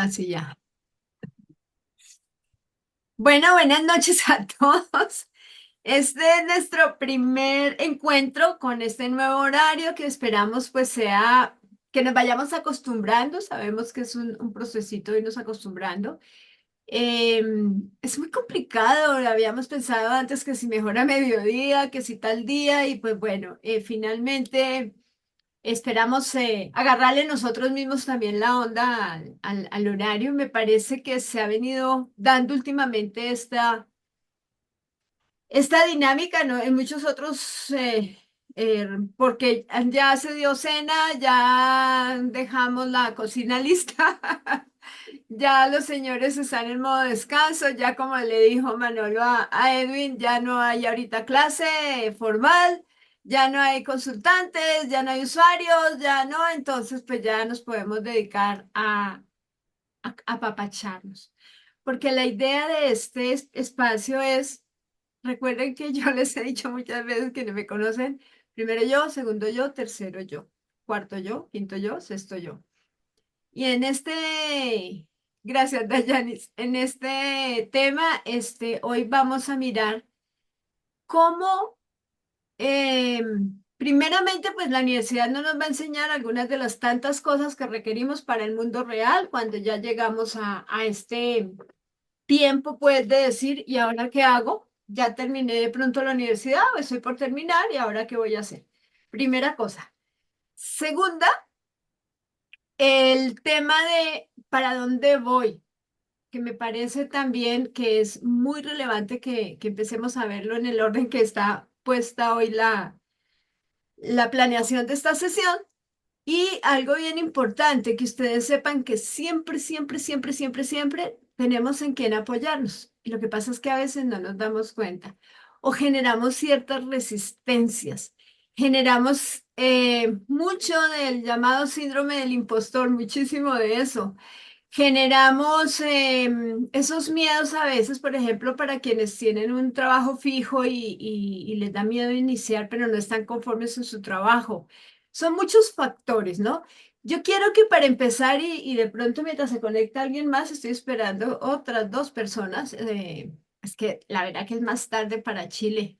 Así ya. Bueno, buenas noches a todos. Este es nuestro primer encuentro con este nuevo horario que esperamos pues sea que nos vayamos acostumbrando. Sabemos que es un procesito de irnos acostumbrando. Es muy complicado. Habíamos pensado antes que si mejor a mediodía, que si tal día y pues bueno, finalmente esperamos agarrarle nosotros mismos también la onda al horario. Me parece que se ha venido dando últimamente esta dinámica, ¿no? En muchos otros, porque ya se dio cena, ya dejamos la cocina lista, ya los señores están en modo descanso, ya como le dijo Manolo a Edwin, ya no hay ahorita clase formal, ya no hay consultantes, ya no hay usuarios, ya no, entonces pues ya nos podemos dedicar a apapacharnos. Porque la idea de este espacio es, recuerden que yo les he dicho muchas veces que no me conocen, primero yo, segundo yo, tercero yo, cuarto yo, quinto yo, sexto yo. Y en gracias Dayanis, en este tema, hoy vamos a mirar cómo, primeramente, pues la universidad no nos va a enseñar algunas de las tantas cosas que requerimos para el mundo real cuando ya llegamos a este tiempo, pues, de decir, ¿y ahora qué hago? Ya terminé de pronto la universidad o estoy por terminar y ahora qué voy a hacer. Primera cosa. Segunda, el tema de para dónde voy, que me parece también que es muy relevante que empecemos a verlo en el orden que está puesta hoy la planeación de esta sesión. Y algo bien importante, que ustedes sepan que siempre, siempre, siempre, siempre, siempre tenemos en quién apoyarnos. Y lo que pasa es que a veces no nos damos cuenta o generamos ciertas resistencias. Generamos mucho del llamado síndrome del impostor, muchísimo de eso. Generamos esos miedos a veces, por ejemplo, para quienes tienen un trabajo fijo y les da miedo iniciar, pero no están conformes en su trabajo. Son muchos factores, ¿no? Yo quiero que para empezar y de pronto mientras se conecta alguien más, estoy esperando otras dos personas. Es que la verdad que es más tarde para Chile.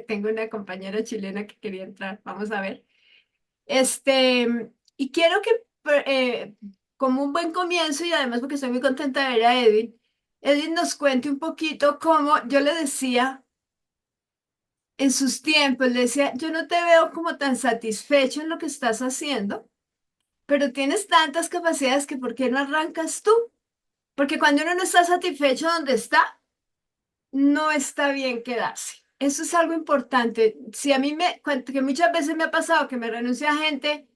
Tengo una compañera chilena que quería entrar. Vamos a ver. Y quiero que, como un buen comienzo, y además porque estoy muy contenta de ver a Edwin, Edwin nos cuente un poquito cómo yo le decía en sus tiempos, le decía, yo no te veo como tan satisfecho en lo que estás haciendo, pero tienes tantas capacidades que ¿por qué no arrancas tú? Porque cuando uno no está satisfecho donde está, no está bien quedarse. Eso es algo importante. Si a mí que muchas veces me ha pasado que me renuncia a gente.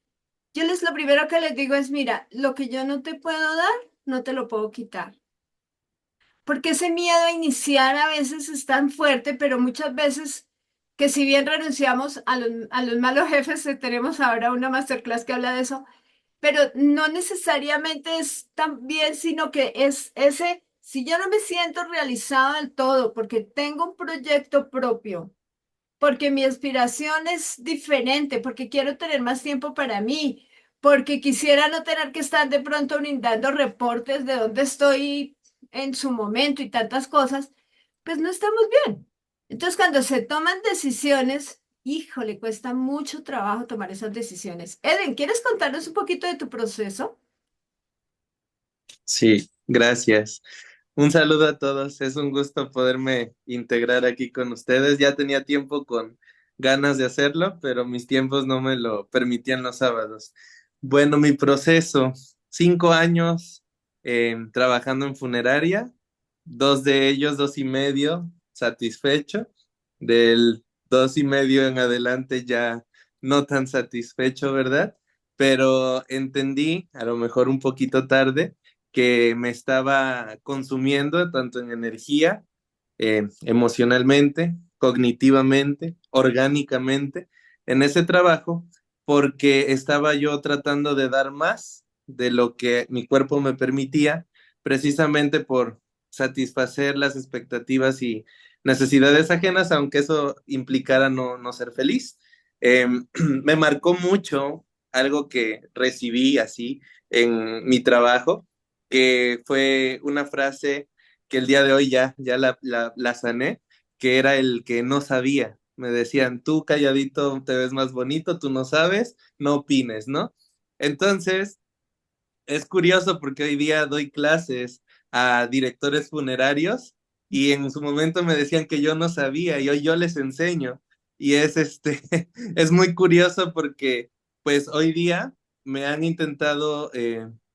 Yo lo primero que les digo es, mira, lo que yo no te puedo dar, no te lo puedo quitar. Porque ese miedo a iniciar a veces es tan fuerte, pero muchas veces que si bien renunciamos a los malos jefes, tenemos ahora una masterclass que habla de eso, pero no necesariamente es tan bien, sino que es ese, si yo no me siento realizado del todo, porque tengo un proyecto propio, porque mi aspiración es diferente, porque quiero tener más tiempo para mí, porque quisiera no tener que estar de pronto brindando reportes de dónde estoy en su momento y tantas cosas, pues no estamos bien. Entonces, cuando se toman decisiones, híjole, cuesta mucho trabajo tomar esas decisiones. Eden, ¿quieres contarnos un poquito de tu proceso? Sí, gracias. Un saludo a todos. Es un gusto poderme integrar aquí con ustedes. Ya tenía tiempo con ganas de hacerlo, pero mis tiempos no me lo permitían los sábados. Bueno, mi proceso, 5 años trabajando en funeraria, dos de ellos, 2 y medio, satisfecho. Del 2 y medio en adelante ya no tan satisfecho, ¿verdad? Pero entendí, a lo mejor un poquito tarde, que me estaba consumiendo tanto en energía, emocionalmente, cognitivamente, orgánicamente, en ese trabajo, porque estaba yo tratando de dar más de lo que mi cuerpo me permitía, precisamente por satisfacer las expectativas y necesidades ajenas, aunque eso implicara no ser feliz. Me marcó mucho algo que recibí así en mi trabajo, que fue una frase que el día de hoy ya la sané, que era el que no sabía. Me decían, tú calladito te ves más bonito, tú no sabes, no opines, ¿no? Entonces, es curioso porque hoy día doy clases a directores funerarios y en su momento me decían que yo no sabía y hoy yo les enseño. Y es es muy curioso porque pues hoy día me han intentado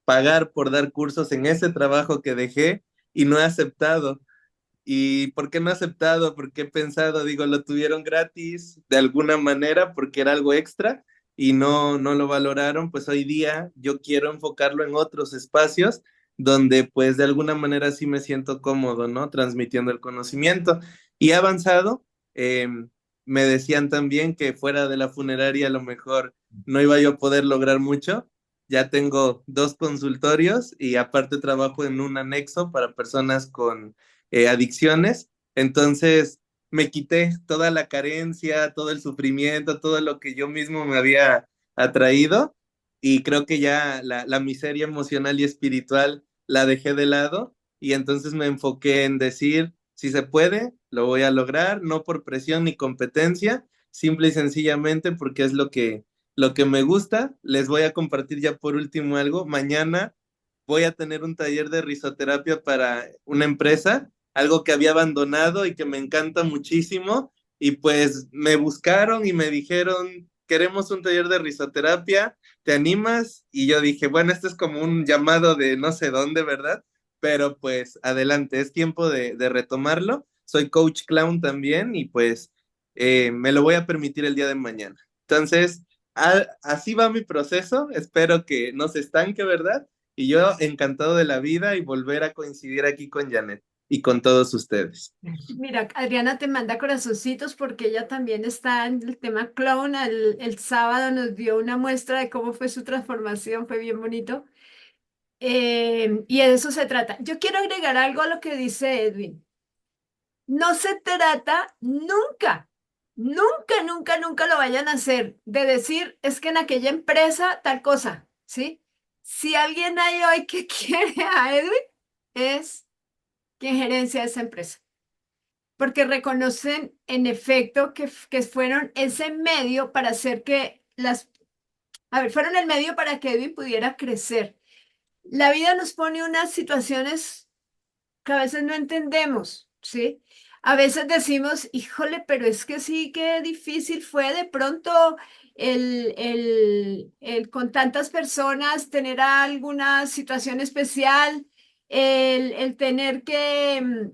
pagar por dar cursos en ese trabajo que dejé y no he aceptado. ¿Y por qué no he aceptado? Porque he pensado, digo, lo tuvieron gratis de alguna manera porque era algo extra y no lo valoraron, pues hoy día yo quiero enfocarlo en otros espacios donde pues de alguna manera sí me siento cómodo, ¿no? Transmitiendo el conocimiento. Y he avanzado. eh, Me decían también que fuera de la funeraria a lo mejor no iba yo a poder lograr mucho. Ya tengo dos consultorios y aparte trabajo en un anexo para personas con adicciones. Entonces me quité toda la carencia, todo el sufrimiento, todo lo que yo mismo me había atraído y creo que ya la miseria emocional y espiritual la dejé de lado y entonces me enfoqué en decir, si se puede, lo voy a lograr, no por presión ni competencia, simple y sencillamente porque es lo que me gusta. Les voy a compartir ya por último algo. Mañana voy a tener un taller de risoterapia para una empresa, algo que había abandonado y que me encanta muchísimo. Y pues me buscaron y me dijeron, queremos un taller de risoterapia, ¿te animas? Y yo dije, bueno, esto es como un llamado de no sé dónde, ¿verdad? Pero pues adelante, es tiempo de retomarlo. Soy coach clown también y pues me lo voy a permitir el día de mañana. Entonces, así va mi proceso. Espero que no se estanque, ¿verdad? Y yo encantado de la vida y volver a coincidir aquí con Janet y con todos ustedes. Mira, Adriana te manda corazoncitos porque ella también está en el tema clown. El sábado nos dio una muestra de cómo fue su transformación, fue bien bonito. Y de eso se trata. Yo quiero agregar algo a lo que dice Edwin. No se trata nunca, nunca, nunca, nunca lo vayan a hacer de decir, es que en aquella empresa tal cosa, ¿sí? Si alguien hay hoy que quiere a Edwin, es quien gerencia esa empresa, porque reconocen en efecto que fueron ese medio para hacer que a ver, fueron el medio para que Edwin pudiera crecer. La vida nos pone unas situaciones que a veces no entendemos, ¿sí? A veces decimos, híjole, pero es que sí, qué difícil fue de pronto el con tantas personas tener alguna situación especial, el tener que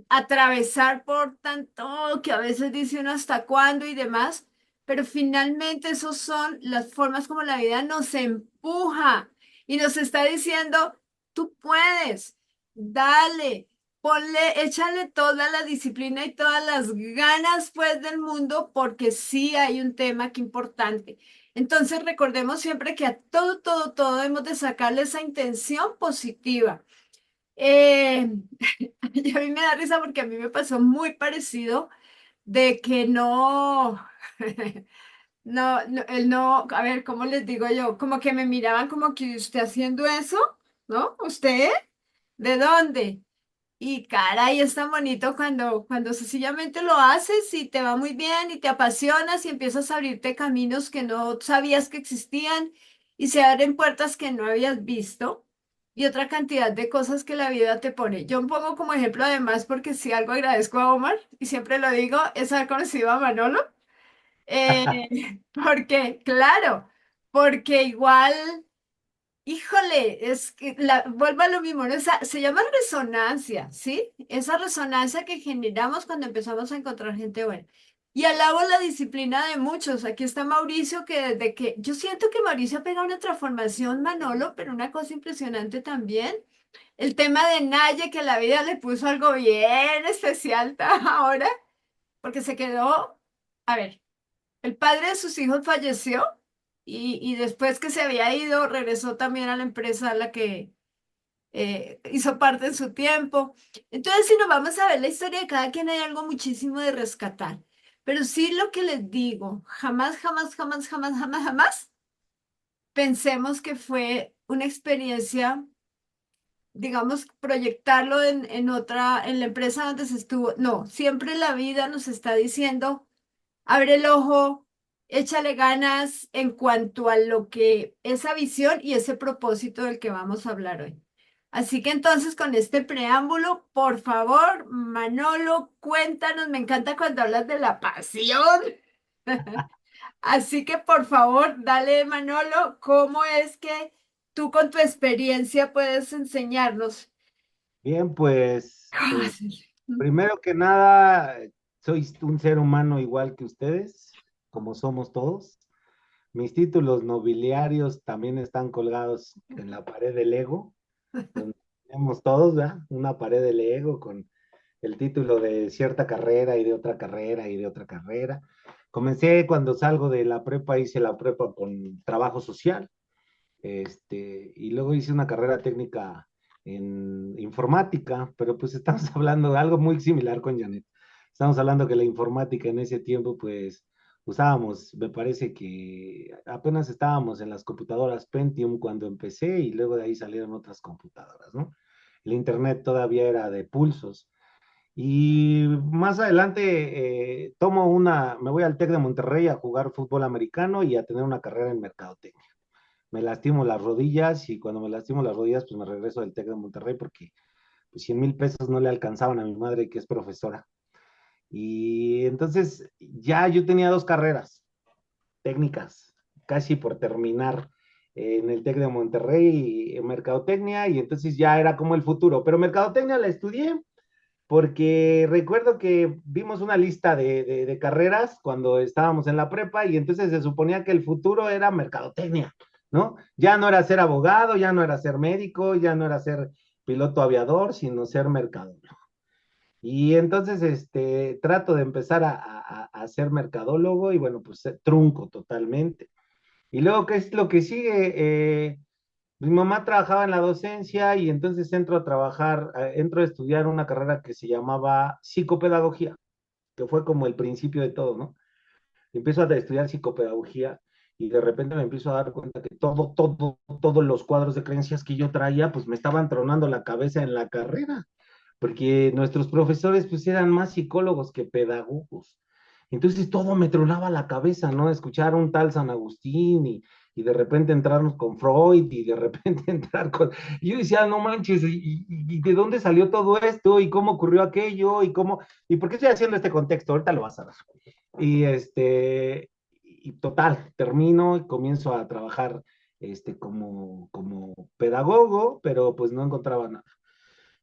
atravesar por tanto que a veces dice uno hasta cuándo y demás, pero finalmente esos son las formas como la vida nos empuja y nos está diciendo, tú puedes. Dale, ponle, échale toda la disciplina y todas las ganas pues del mundo porque sí hay un tema que importante. Entonces recordemos siempre que a todo, todo, todo hemos de sacarle esa intención positiva. Eh, y a mí me da risa porque a mí me pasó muy parecido de que no, él no, a ver, ¿cómo les digo yo? Como que me miraban como que usted haciendo eso, ¿no? ¿Usted? ¿De dónde? Y caray, es tan bonito cuando sencillamente lo haces y te va muy bien y te apasionas y empiezas a abrirte caminos que no sabías que existían y se abren puertas que no habías visto y otra cantidad de cosas que la vida te pone. Yo pongo como ejemplo además porque si algo agradezco a Omar y siempre lo digo, es haber conocido a Manolo, porque, claro, porque igual... Híjole, es que vuelvo a lo mismo, ¿no? Se llama resonancia, ¿sí? Esa resonancia que generamos cuando empezamos a encontrar gente buena. Y alabo la disciplina de muchos. Aquí está Mauricio, que desde que yo siento que Mauricio ha pegado una transformación, Manolo, pero una cosa impresionante también. El tema de Naye, que la vida le puso algo bien especial ahora, porque se quedó, a ver. El padre de sus hijos falleció y después que se había ido, regresó también a la empresa a la que hizo parte en su tiempo. Entonces, si nos vamos a ver la historia de cada quien, hay algo muchísimo de rescatar. Pero sí lo que les digo, jamás, jamás, jamás, jamás, jamás, jamás pensemos que fue una experiencia digamos, proyectarlo en otra, en la empresa donde se estuvo. No, siempre la vida nos está diciendo, abre el ojo, échale ganas en cuanto a lo que, esa visión y ese propósito del que vamos a hablar hoy. Así que entonces con este preámbulo, por favor, Manolo, cuéntanos, me encanta cuando hablas de la pasión. Así que por favor, dale, Manolo, ¿cómo es que tú con tu experiencia puedes enseñarnos Bien, pues, cómo hacerlo? primero que nada, soy un ser humano igual que ustedes, como somos todos. Mis títulos nobiliarios también están colgados en la pared del Lego, donde tenemos todos, ¿verdad? Una pared de Lego con el título de cierta carrera y de otra carrera y de otra carrera. Comencé cuando salgo de la prepa, hice la prepa con trabajo social, y luego hice una carrera técnica en informática, pero pues estamos hablando de algo muy similar con Janet. Estamos hablando que la informática en ese tiempo, pues usábamos, me parece que apenas estábamos en las computadoras Pentium cuando empecé y luego de ahí salieron otras computadoras, ¿no? El internet todavía era de pulsos. Y más adelante me voy al TEC de Monterrey a jugar fútbol americano y a tener una carrera en mercadotecnia. Me lastimo las rodillas y cuando me lastimo las rodillas, pues me regreso del TEC de Monterrey porque pues 100,000 pesos no le alcanzaban a mi madre que es profesora. Y entonces ya yo tenía dos carreras técnicas, casi por terminar en el TEC de Monterrey, en mercadotecnia, y entonces ya era como el futuro. Pero mercadotecnia la estudié porque recuerdo que vimos una lista de carreras cuando estábamos en la prepa y entonces se suponía que el futuro era mercadotecnia, ¿no? Ya no era ser abogado, ya no era ser médico, ya no era ser piloto aviador, sino ser mercadólogo. Y entonces trato de empezar a ser mercadólogo y bueno, pues trunco totalmente. Y luego, ¿qué es lo que sigue? Mi mamá trabajaba en la docencia y entonces entro a estudiar una carrera que se llamaba psicopedagogía, que fue como el principio de todo, ¿no? Empiezo a estudiar psicopedagogía y de repente me empiezo a dar cuenta que todos los cuadros de creencias que yo traía, pues me estaban tronando la cabeza en la carrera, porque nuestros profesores pues eran más psicólogos que pedagogos. Entonces todo me tronaba la cabeza, ¿no? Escuchar un tal San Agustín y de repente entrarnos con Freud y de repente entrar con... Y yo decía, no manches, ¿y de dónde salió todo esto? ¿Y cómo ocurrió aquello? ¿Y cómo? ¿Y por qué estoy haciendo este contexto? Ahorita lo vas a ver. Y y total, termino y comienzo a trabajar como pedagogo, pero pues no encontraba nada.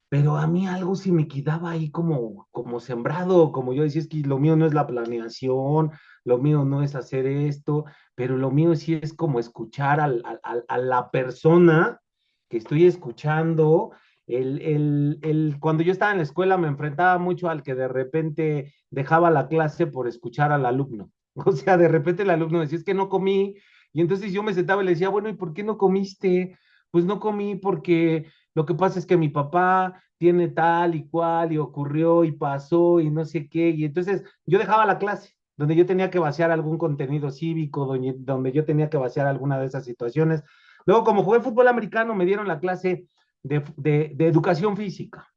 Pero a mí algo se me quedaba ahí como sembrado, como yo decía, es que lo mío no es la planeación, lo mío no es hacer esto, pero lo mío sí es como escuchar a la persona que estoy escuchando. Cuando yo estaba en la escuela me enfrentaba mucho al que de repente dejaba la clase por escuchar al alumno. O sea, de repente el alumno decía, es que no comí, y entonces yo me sentaba y le decía, bueno, ¿y por qué no comiste? Pues no comí porque lo que pasa es que mi papá tiene tal y cual y ocurrió y pasó y no sé qué. Y entonces yo dejaba la clase donde yo tenía que vaciar algún contenido cívico, donde yo tenía que vaciar alguna de esas situaciones. Luego, como jugué fútbol americano, me dieron la clase de educación física.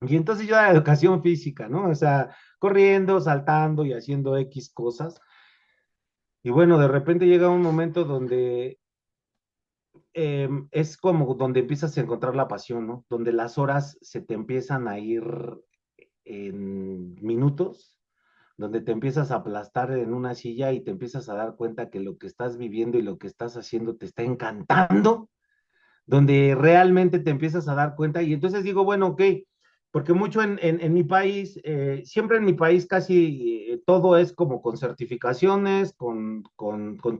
Y entonces yo era educación física, ¿no? O sea, corriendo, saltando y haciendo X cosas. Y bueno, de repente llega un momento donde es como donde empiezas a encontrar la pasión, ¿no? Donde las horas se te empiezan a ir en minutos, donde te empiezas a aplastar en una silla y te empiezas a dar cuenta que lo que estás viviendo y lo que estás haciendo te está encantando, donde realmente te empiezas a dar cuenta y entonces digo, bueno, ok, porque mucho en mi país, siempre en mi país casi todo es como con certificaciones, con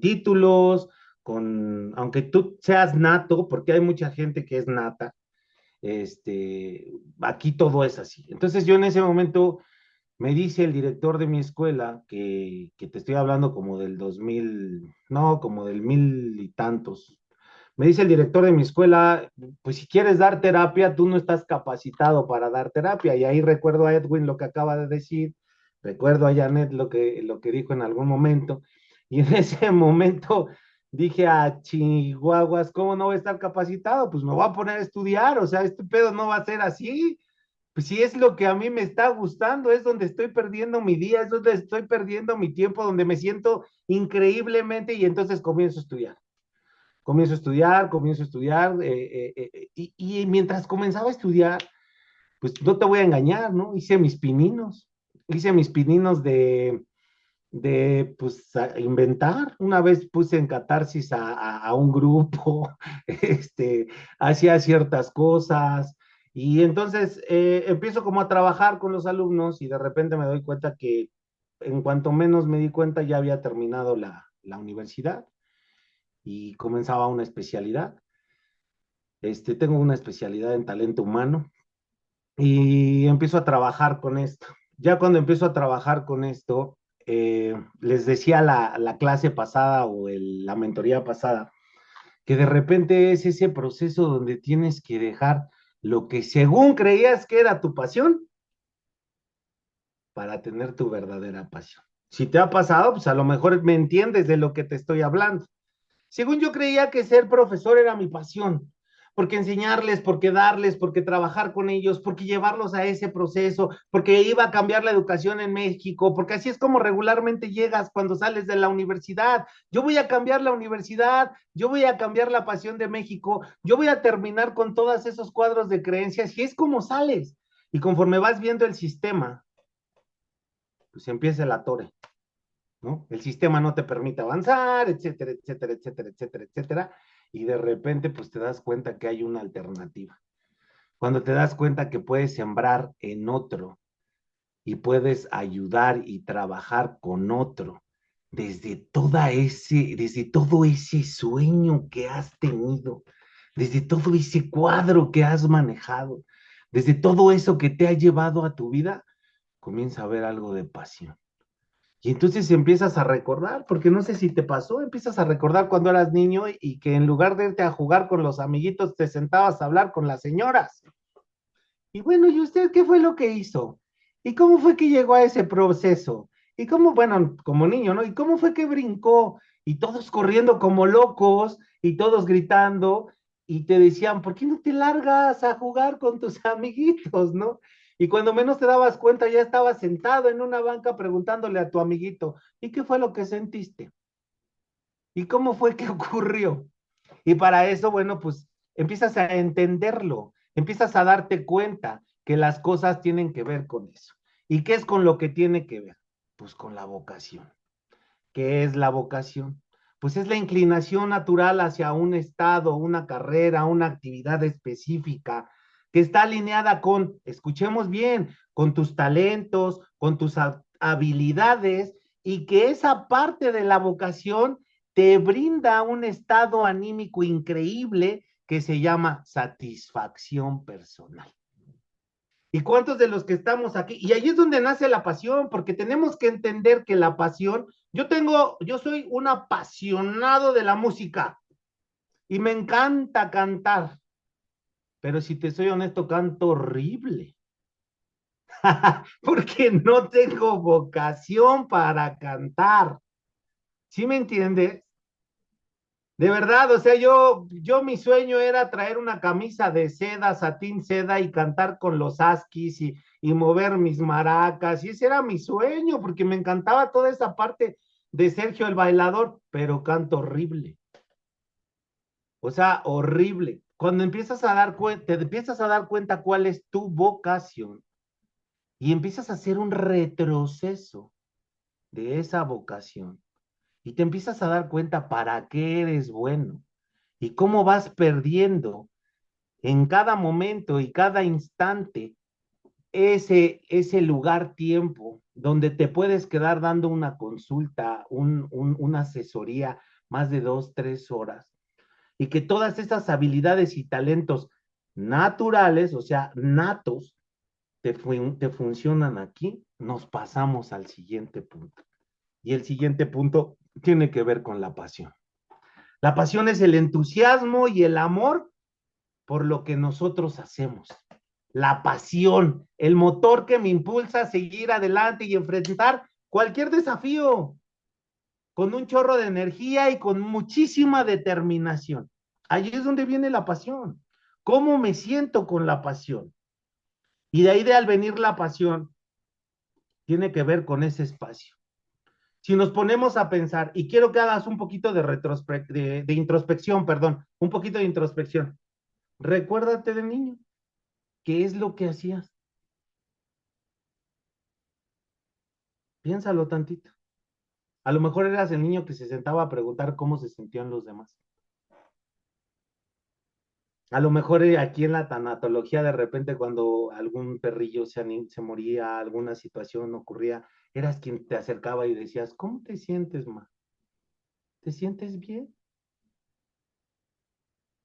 títulos, aunque tú seas nato, porque hay mucha gente que es nata, aquí todo es así. Entonces yo en ese momento me dice el director de mi escuela, que te estoy hablando como del 2000, no, como del mil y tantos. Me dice el director de mi escuela, pues si quieres dar terapia, tú no estás capacitado para dar terapia. Y ahí recuerdo a Edwin lo que acaba de decir, recuerdo a Janet lo que dijo en algún momento. Y en ese momento dije a Chihuahuas, ¿cómo no voy a estar capacitado? Pues me voy a poner a estudiar, o sea, este pedo no va a ser así. Pues si es lo que a mí me está gustando, es donde estoy perdiendo mi día, es donde estoy perdiendo mi tiempo, donde me siento increíblemente y entonces comienzo a estudiar. Comienzo a estudiar, y mientras comenzaba a estudiar, pues no te voy a engañar, ¿no? Hice mis pininos pues, inventar. Una vez puse en catarsis a un grupo, hacía ciertas cosas, y entonces empiezo como a trabajar con los alumnos y de repente me doy cuenta que en cuanto menos me di cuenta ya había terminado la universidad y comenzaba una especialidad. Tengo una especialidad en talento humano y empiezo a trabajar con esto. Ya cuando empiezo a trabajar con esto, les decía la clase pasada o la mentoría pasada, que de repente es ese proceso donde tienes que dejar lo que según creías que era tu pasión para tener tu verdadera pasión. Si te ha pasado, pues a lo mejor me entiendes de lo que te estoy hablando. Según yo creía que ser profesor era mi pasión, porque enseñarles, porque darles, porque trabajar con ellos, porque llevarlos a ese proceso, porque iba a cambiar la educación en México, porque así es como regularmente llegas cuando sales de la universidad. Yo voy a cambiar la universidad, yo voy a cambiar la pasión de México, yo voy a terminar con todos esos cuadros de creencias y es como sales. Y conforme vas viendo el sistema, pues empieza la torre. ¿No? El sistema no te permite avanzar, etcétera, etcétera, etcétera, etcétera, etcétera, y de repente pues te das cuenta que hay una alternativa. Cuando te das cuenta que puedes sembrar en otro y puedes ayudar y trabajar con otro desde todo ese sueño que has tenido, desde todo ese cuadro que has manejado, desde todo eso que te ha llevado a tu vida, comienza a haber algo de pasión. Y entonces empiezas a recordar, porque no sé si te pasó, empiezas a recordar cuando eras niño y que en lugar de irte a jugar con los amiguitos, te sentabas a hablar con las señoras. Y bueno, ¿y usted qué fue lo que hizo? ¿Y cómo fue que llegó a ese proceso? ¿Y cómo, bueno, como niño, ¿no? ¿Y cómo fue que brincó? Y todos corriendo como locos y todos gritando y te decían, ¿por qué no te largas a jugar con tus amiguitos, no? Y cuando menos te dabas cuenta, ya estabas sentado en una banca preguntándole a tu amiguito, ¿y qué fue lo que sentiste? ¿Y cómo fue que ocurrió? Y para eso, bueno, pues empiezas a entenderlo, empiezas a darte cuenta que las cosas tienen que ver con eso. ¿Y qué es con lo que tiene que ver? Pues con la vocación. ¿Qué es la vocación? Pues es la inclinación natural hacia un estado, una carrera, una actividad específica que está alineada con, escuchemos bien, con tus talentos, con tus habilidades y que esa parte de la vocación te brinda un estado anímico increíble que se llama satisfacción personal. ¿Y cuántos de los que estamos aquí? Y ahí es donde nace la pasión, porque tenemos que entender que la pasión, yo soy un apasionado de la música y me encanta cantar, pero si te soy honesto, canto horrible, porque no tengo vocación para cantar. ¿Sí me entiendes? De verdad, o sea, yo mi sueño era traer una camisa de seda, satín seda y cantar con los Askis y mover mis maracas, y ese era mi sueño, porque me encantaba toda esa parte de Sergio el bailador, pero canto horrible, o sea, horrible. Cuando empiezas a dar cuenta, te empiezas a dar cuenta cuál es tu vocación y empiezas a hacer un retroceso de esa vocación y te empiezas a dar cuenta para qué eres bueno y cómo vas perdiendo en cada momento y cada instante ese lugar tiempo donde te puedes quedar dando una consulta, una asesoría más de 2, 3 horas y que todas esas habilidades y talentos naturales, o sea, natos, te funcionan aquí, nos pasamos al siguiente punto. Y el siguiente punto tiene que ver con la pasión. La pasión es el entusiasmo y el amor por lo que nosotros hacemos. La pasión, el motor que me impulsa a seguir adelante y enfrentar cualquier desafío. con un chorro de energía y con muchísima determinación. Ahí es donde viene la pasión. ¿Cómo me siento con la pasión? Y de ahí de al venir la pasión, tiene que ver con ese espacio. Si nos ponemos a pensar, y quiero que hagas un poquito de introspección, perdón, un poquito de introspección. Recuérdate de niño, ¿qué es lo que hacías? Piénsalo tantito. A lo mejor eras el niño que se sentaba a preguntar cómo se sentían los demás. A lo mejor aquí en la tanatología, de repente, cuando algún perrillo se moría, alguna situación ocurría, eras quien te acercaba y decías, ¿cómo te sientes, ma? ¿Te sientes bien?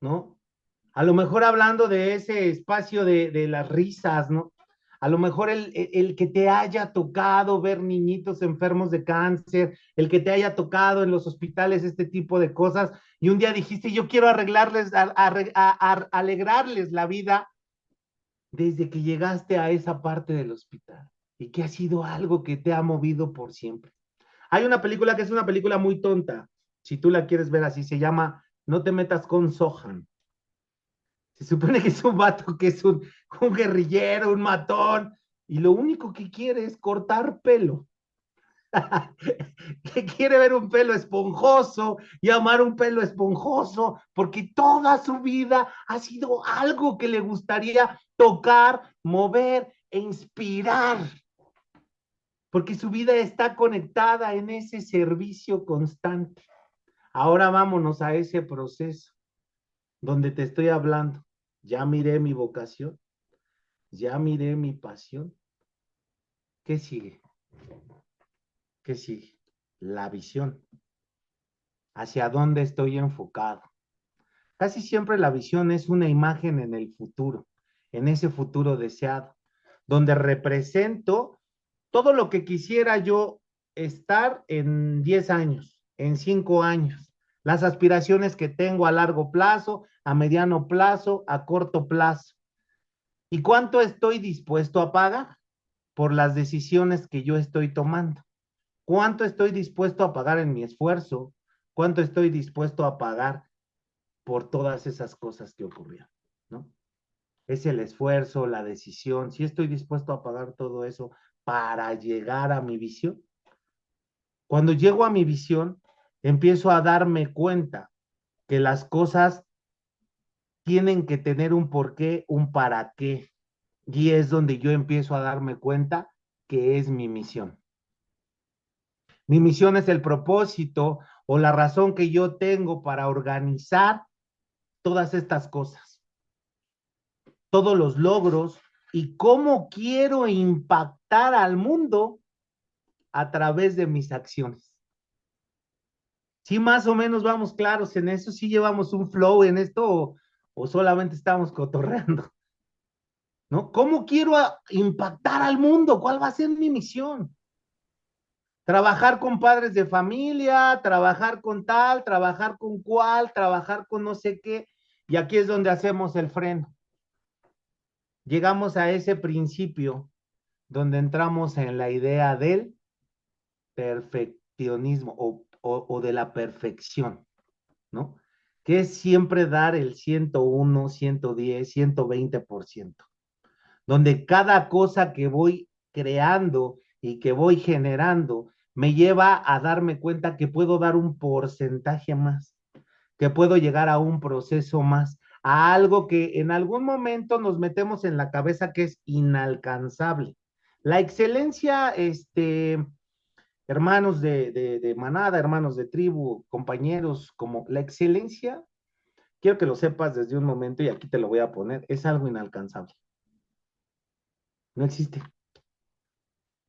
¿No? A lo mejor hablando de ese espacio de las risas, ¿no? A lo mejor el que te haya tocado ver niñitos enfermos de cáncer, el que te haya tocado en los hospitales este tipo de cosas, y un día dijiste, yo quiero alegrarles la vida desde que llegaste a esa parte del hospital, y que ha sido algo que te ha movido por siempre. Hay una película que es una película muy tonta, si tú la quieres ver así, se llama No te metas con Sohan. Se supone que es un vato que es un guerrillero, un matón, y lo único que quiere es cortar pelo. Que quiere ver un pelo esponjoso y amar un pelo esponjoso, porque toda su vida ha sido algo que le gustaría tocar, mover e inspirar, porque su vida está conectada en ese servicio constante. Ahora vámonos a ese proceso donde te estoy hablando. Ya miré mi vocación, ya miré mi pasión. ¿Qué sigue? ¿Qué sigue? La visión. ¿Hacia dónde estoy enfocado? Casi siempre la visión es una imagen en el futuro, en ese futuro deseado, donde represento todo lo que quisiera yo estar en 10 años, en 5 años, las aspiraciones que tengo a largo plazo, a mediano plazo, a corto plazo. ¿Y cuánto estoy dispuesto a pagar por las decisiones que yo estoy tomando? ¿Cuánto estoy dispuesto a pagar en mi esfuerzo? ¿Cuánto estoy dispuesto a pagar por todas esas cosas que ocurrieron? ¿No? Es el esfuerzo, la decisión. Si estoy dispuesto a pagar todo eso para llegar a mi visión. Cuando llego a mi visión, empiezo a darme cuenta que las cosas tienen que tener un porqué, un para qué. Y es donde yo empiezo a darme cuenta que es mi misión. Mi misión es el propósito o la razón que yo tengo para organizar todas estas cosas, todos los logros y cómo quiero impactar al mundo a través de mis acciones. Sí, más o menos vamos claros en eso, sí llevamos un flow en esto o solamente estamos cotorreando, ¿no? ¿Cómo quiero impactar al mundo? ¿Cuál va a ser mi misión? Trabajar con padres de familia, trabajar con tal, trabajar con cual, trabajar con no sé qué. Y aquí es donde hacemos el freno. Llegamos a ese principio donde entramos en la idea del perfeccionismo o de la perfección, ¿no? Que es siempre dar el 101, 110, 120%, donde cada cosa que voy creando y que voy generando me lleva a darme cuenta que puedo dar un porcentaje más, que puedo llegar a un proceso más, a algo que en algún momento nos metemos en la cabeza que es inalcanzable. La excelencia, hermanos de manada, hermanos de tribu, compañeros, como la excelencia, quiero que lo sepas desde un momento y aquí te lo voy a poner, es algo inalcanzable. No existe.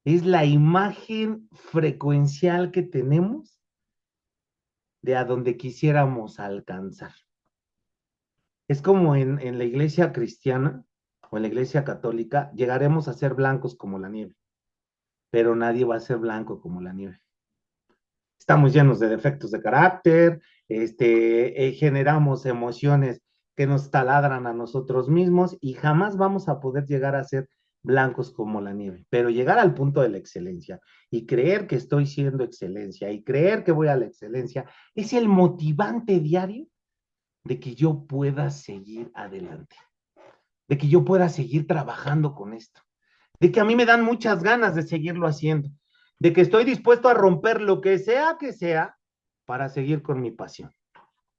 Es la imagen frecuencial que tenemos de a donde quisiéramos alcanzar. Es como en la iglesia cristiana o en la iglesia católica, llegaremos a ser blancos como la nieve, pero nadie va a ser blanco como la nieve. Estamos llenos de defectos de carácter, generamos emociones que nos taladran a nosotros mismos y jamás vamos a poder llegar a ser blancos como la nieve, pero llegar al punto de la excelencia y creer que estoy siendo excelencia y creer que voy a la excelencia es el motivante diario de que yo pueda seguir adelante, de que yo pueda seguir trabajando con esto, de que a mí me dan muchas ganas de seguirlo haciendo, de que estoy dispuesto a romper lo que sea para seguir con mi pasión.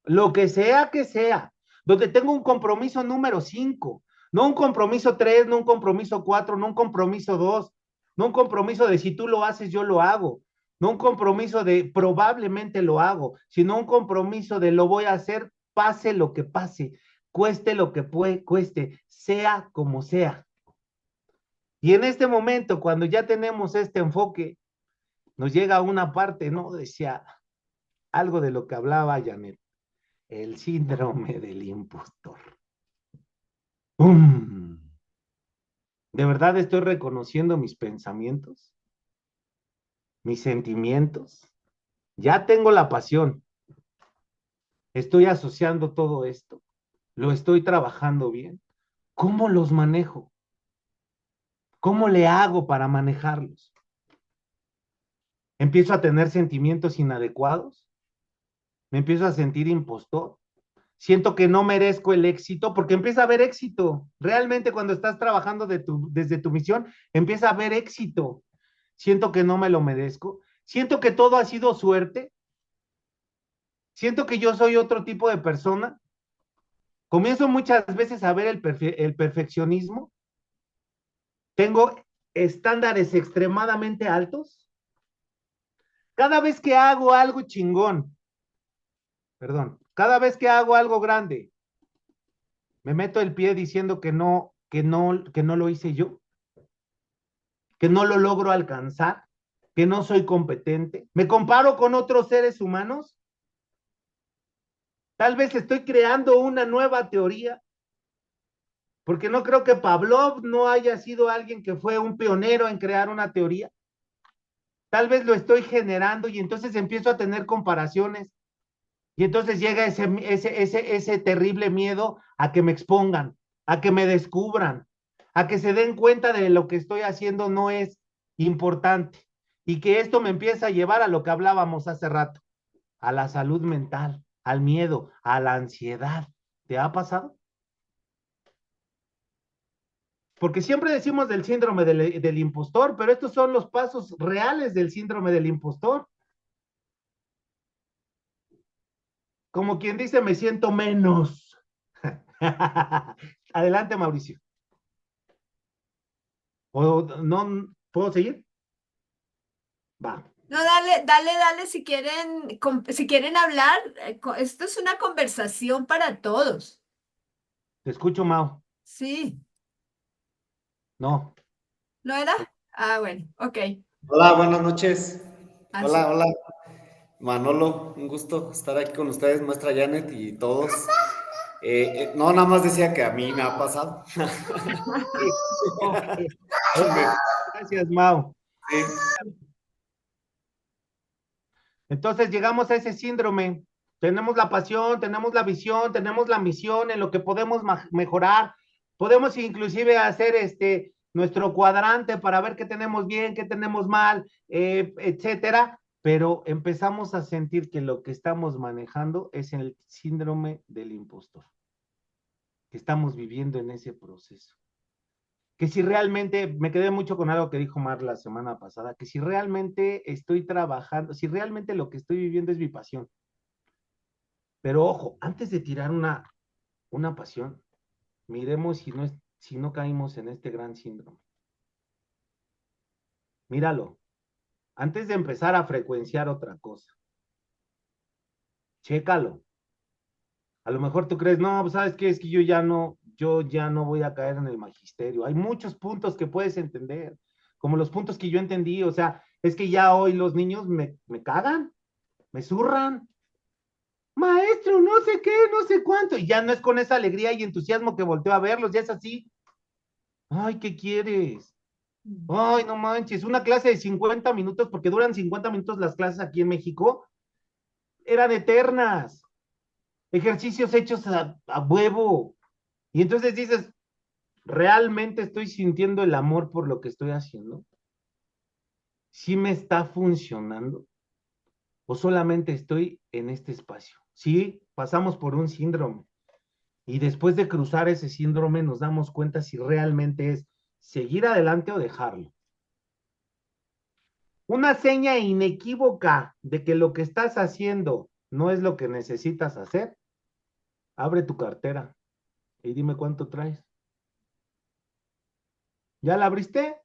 Lo que sea, donde tengo un compromiso número 5, no un compromiso 3, no un compromiso 4, no un compromiso 2, no un compromiso de si tú lo haces, yo lo hago, no un compromiso de probablemente lo hago, sino un compromiso de lo voy a hacer, pase lo que pase, cueste lo que cueste, sea como sea. Y en este momento, cuando ya tenemos este enfoque, nos llega una parte, ¿no? Decía algo de lo que hablaba Janet, el síndrome del impostor. ¡Pum! ¿De verdad estoy reconociendo mis pensamientos, mis sentimientos? Ya tengo la pasión. Estoy asociando todo esto. Lo estoy trabajando bien. ¿Cómo los manejo? ¿Cómo le hago para manejarlos? ¿Empiezo a tener sentimientos inadecuados? ¿Me empiezo a sentir impostor? Siento que no merezco el éxito, porque empieza a haber éxito. Realmente cuando estás trabajando desde tu misión, empieza a haber éxito. Siento que no me lo merezco. Siento que todo ha sido suerte. Siento que yo soy otro tipo de persona. Comienzo muchas veces a ver el perfeccionismo. Tengo estándares extremadamente altos. Cada vez que hago algo chingón, perdón, cada vez que hago algo grande, me meto el pie diciendo que no lo hice yo, que no lo logro alcanzar, que no soy competente. Me comparo con otros seres humanos. Tal vez estoy creando una nueva teoría, porque no creo que Pavlov no haya sido alguien que fue un pionero en crear una teoría. Tal vez lo estoy generando y entonces empiezo a tener comparaciones y entonces llega ese terrible miedo a que me expongan, a que me descubran, a que se den cuenta de lo que estoy haciendo no es importante y que esto me empieza a llevar a lo que hablábamos hace rato, a la salud mental, al miedo, a la ansiedad. ¿Te ha pasado? Porque siempre decimos del síndrome del impostor, pero estos son los pasos reales del síndrome del impostor. Como quien dice, me siento menos. Adelante, Mauricio. ¿O no puedo seguir? Va. No, dale, si quieren hablar, esto es una conversación para todos. Te escucho, Mau. Sí, No. ¿no era? Ah, bueno, ok. Hola, buenas noches. Así. Hola, hola. Manolo, un gusto estar aquí con ustedes, maestra Janet y todos. No, nada más decía que a mí me ha pasado. Sí. Ok. Ok. Me- Gracias, Mau. sí. Entonces llegamos a ese síndrome. Tenemos la pasión, tenemos la visión, tenemos la misión en lo que podemos mejorar. Podemos inclusive hacer nuestro cuadrante para ver qué tenemos bien, qué tenemos mal, etcétera. Pero empezamos a sentir que lo que estamos manejando es el síndrome del impostor, que estamos viviendo en ese proceso. Que si realmente, me quedé mucho con algo que dijo Mar la semana pasada, que si realmente estoy trabajando, si realmente lo que estoy viviendo es mi pasión. Pero ojo, antes de tirar una pasión, miremos si no caímos en este gran síndrome. Míralo, antes de empezar a frecuenciar otra cosa, chécalo. A lo mejor tú crees, no, pues sabes qué, es que yo ya no voy a caer en el magisterio. Hay muchos puntos que puedes entender, como los puntos que yo entendí, o sea, es que ya hoy los niños me cagan, me zurran. Maestro, no sé qué, no sé cuánto, y ya no es con esa alegría y entusiasmo que volteo a verlos, ya es así. Ay, ¿qué quieres? Ay, no manches, una clase de 50 minutos, porque duran 50 minutos las clases aquí en México, eran eternas, ejercicios hechos a huevo. Y entonces dices, ¿realmente estoy sintiendo el amor por lo que estoy haciendo? ¿Sí me está funcionando? ¿O solamente estoy en este espacio? Sí, pasamos por un síndrome y después de cruzar ese síndrome nos damos cuenta si realmente es seguir adelante o dejarlo. Una seña inequívoca de que lo que estás haciendo no es lo que necesitas hacer. Abre tu cartera y dime cuánto traes. ¿Ya la abriste?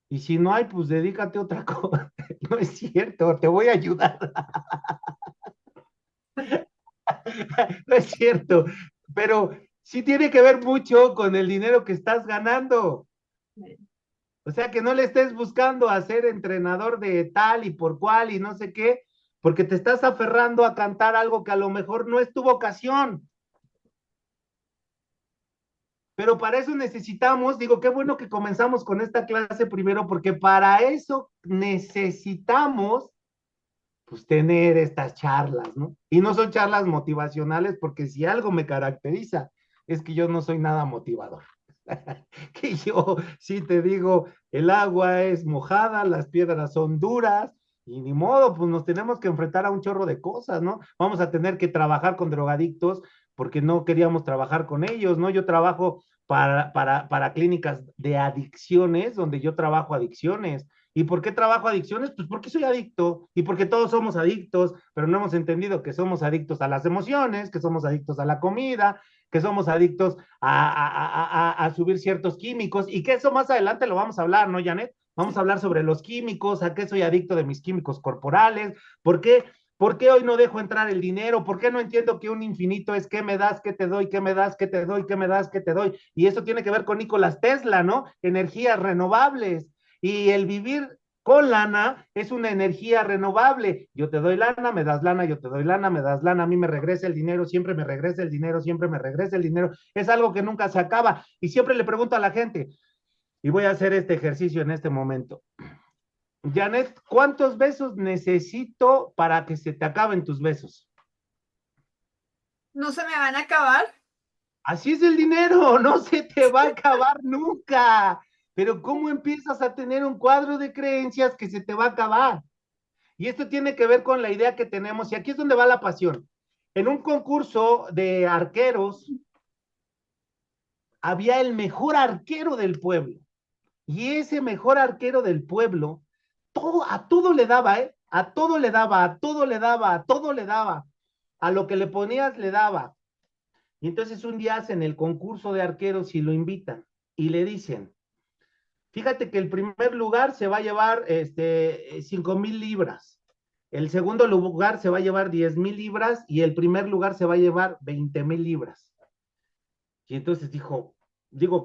Y si no hay, pues dedícate a otra cosa. No es cierto, te voy a ayudar. No es cierto, pero sí tiene que ver mucho con el dinero que estás ganando. O sea, que no le estés buscando a ser entrenador de tal y por cual y no sé qué, porque te estás aferrando a cantar algo que a lo mejor no es tu vocación. Pero para eso necesitamos, digo, qué bueno que comenzamos con esta clase primero, porque para eso necesitamos, pues, tener estas charlas, ¿no? Y no son charlas motivacionales, porque si algo me caracteriza, es que yo no soy nada motivador. Que yo sí te digo, el agua es mojada, las piedras son duras, y ni modo, pues nos tenemos que enfrentar a un chorro de cosas, ¿no? Vamos a tener que trabajar con drogadictos porque no queríamos trabajar con ellos, ¿no? Yo trabajo para clínicas de adicciones, donde yo trabajo adicciones. ¿Y por qué trabajo adicciones? Pues porque soy adicto y porque todos somos adictos, pero no hemos entendido que somos adictos a las emociones, que somos adictos a la comida, que somos adictos a subir ciertos químicos y que eso más adelante lo vamos a hablar, ¿no, Janet? Vamos a hablar sobre los químicos, a qué soy adicto de mis químicos corporales, por qué hoy no dejo entrar el dinero, por qué no entiendo que un infinito es qué me das, qué te doy, qué me das, qué te doy, qué me das, qué te doy. Y eso tiene que ver con Nicolás Tesla, ¿no? Energías renovables. Y el vivir con lana es una energía renovable. Yo te doy lana, me das lana, yo te doy lana, me das lana, a mí me regresa el dinero, siempre me regresa el dinero, siempre me regresa el dinero. Es algo que nunca se acaba. Y siempre le pregunto a la gente, y voy a hacer este ejercicio en este momento. Janet, ¿cuántos besos necesito para que se te acaben tus besos? ¿No se me van a acabar? Así es el dinero, no se te va a acabar nunca. Pero ¿cómo empiezas a tener un cuadro de creencias que se te va a acabar? Y esto tiene que ver con la idea que tenemos, y aquí es donde va la pasión. En un concurso de arqueros, había el mejor arquero del pueblo. Y ese mejor arquero del pueblo, a todo le daba, ¿eh? A todo le daba, a todo le daba, a todo le daba. A lo que le ponías le daba. Y entonces un día hacen el concurso de arqueros y lo invitan. Y le dicen, fíjate que el primer lugar se va a llevar 5,000 libras. El segundo lugar se va a llevar 10,000 libras y el primer lugar se va a llevar 20,000 libras. Y entonces digo,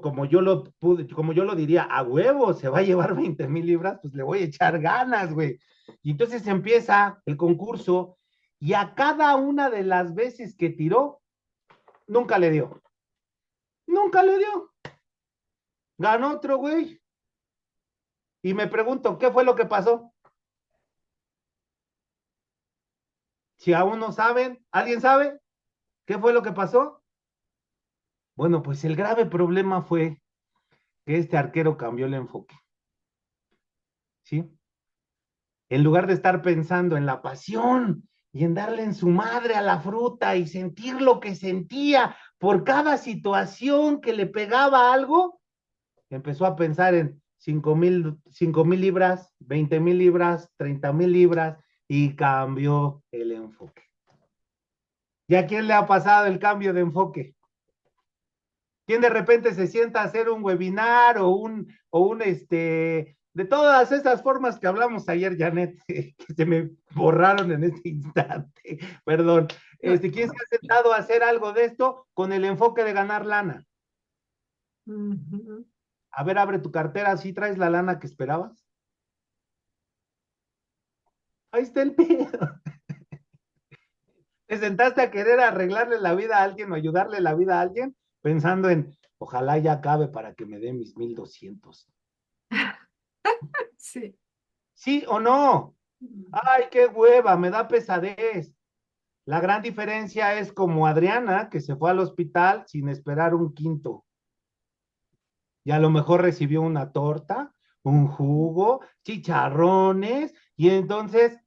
como yo lo diría, a huevo, se va a llevar 20,000 libras, pues le voy a echar ganas, güey. Y entonces empieza el concurso y a cada una de las veces que tiró, nunca le dio. Nunca le dio. Ganó otro, güey. Y me pregunto, ¿qué fue lo que pasó? Si aún no saben, ¿alguien sabe qué fue lo que pasó? Bueno, pues el grave problema fue que este arquero cambió el enfoque, ¿sí? En lugar de estar pensando en la pasión y en darle en su madre a la fruta y sentir lo que sentía por cada situación que le pegaba algo, empezó a pensar en 5,000 libras, 20,000 libras, 30,000 libras y cambió el enfoque. ¿Y a quién le ha pasado el cambio de enfoque? ¿Quién de repente se sienta a hacer un webinar de todas esas formas que hablamos ayer, Janet, que se me borraron en este instante, perdón. ¿Quién se ha sentado a hacer algo de esto con el enfoque de ganar lana? Ujú. A ver, abre tu cartera, ¿sí traes la lana que esperabas? Ahí está el pedo. Te sentaste a querer arreglarle la vida a alguien o ayudarle la vida a alguien pensando en, ojalá ya acabe para que me dé mis 1,200. Sí. ¿Sí o no? Ay, qué hueva, me da pesadez. La gran diferencia es como Adriana, que se fue al hospital sin esperar un quinto. Y a lo mejor recibió una torta, un jugo, chicharrones, y entonces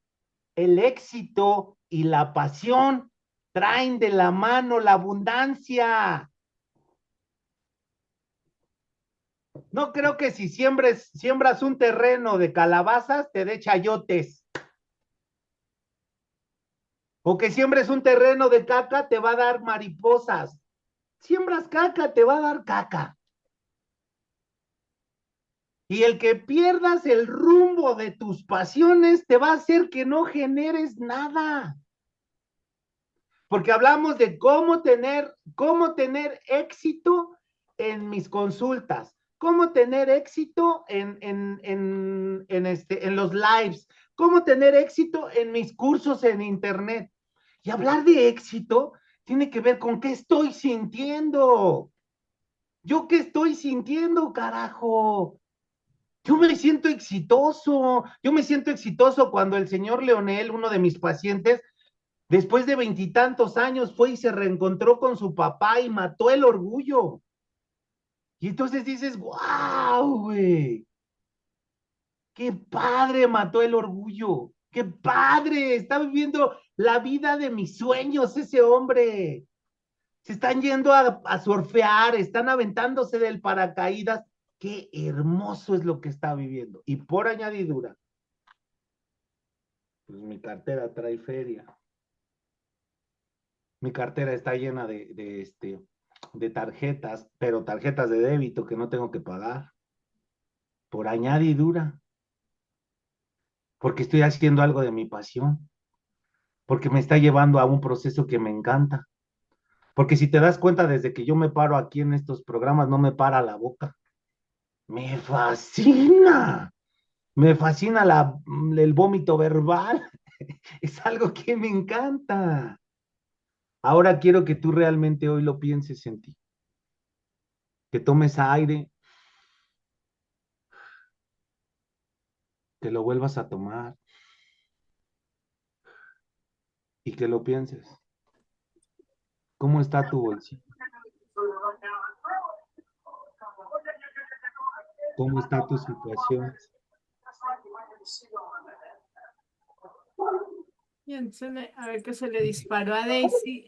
el éxito y la pasión traen de la mano la abundancia. No creo que si siembras un terreno de calabazas, te dé chayotes. O que siembres un terreno de caca, te va a dar mariposas. Siembras caca, te va a dar caca. Y el que pierdas el rumbo de tus pasiones te va a hacer que no generes nada. Porque hablamos de cómo tener éxito en mis consultas, cómo tener éxito en los lives, cómo tener éxito en mis cursos en internet. Y hablar de éxito tiene que ver con qué estoy sintiendo. ¿Yo qué estoy sintiendo, carajo? Yo me siento exitoso cuando el señor Leonel, uno de mis pacientes, después de 20 y tantos años, fue y se reencontró con su papá y mató el orgullo. Y entonces dices, wow, güey, qué padre mató el orgullo, qué padre, está viviendo la vida de mis sueños ese hombre. Se están yendo a surfear, están aventándose del paracaídas. Qué hermoso es lo que está viviendo. Y por añadidura, pues mi cartera trae feria. Mi cartera está llena de tarjetas, pero tarjetas de débito que no tengo que pagar. Por añadidura. Porque estoy haciendo algo de mi pasión. Porque me está llevando a un proceso que me encanta. Porque si te das cuenta, desde que yo me paro aquí en estos programas, no me para la boca. Me fascina. Me fascina el vómito verbal. Es algo que me encanta. Ahora quiero que tú realmente hoy lo pienses en ti. Que tomes aire, que lo vuelvas a tomar y que lo pienses. ¿Cómo está tu bolsillo? ¿Cómo está tu situación? Bien, a ver que se le disparó a Daisy.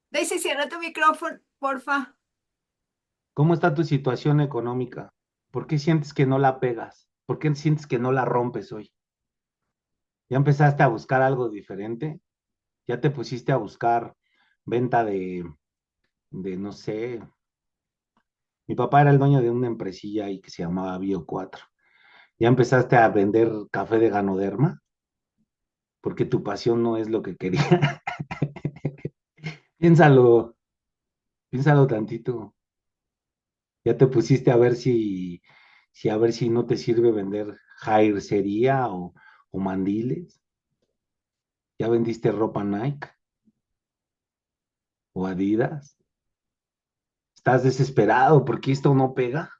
Daisy, cierra tu micrófono, porfa. ¿Cómo está tu situación económica? ¿Por qué sientes que no la pegas? ¿Por qué sientes que no la rompes hoy? ¿Ya empezaste a buscar algo diferente? ¿Ya te pusiste a buscar venta no sé? Mi papá era el dueño de una empresilla ahí que se llamaba Bio 4. ¿Ya empezaste a vender café de Ganoderma? Porque tu pasión no es lo que quería. Piénsalo, piénsalo tantito. Ya te pusiste a ver si a ver si no te sirve vender jaisería o mandiles. Ya vendiste ropa Nike o Adidas. Estás desesperado porque esto no pega.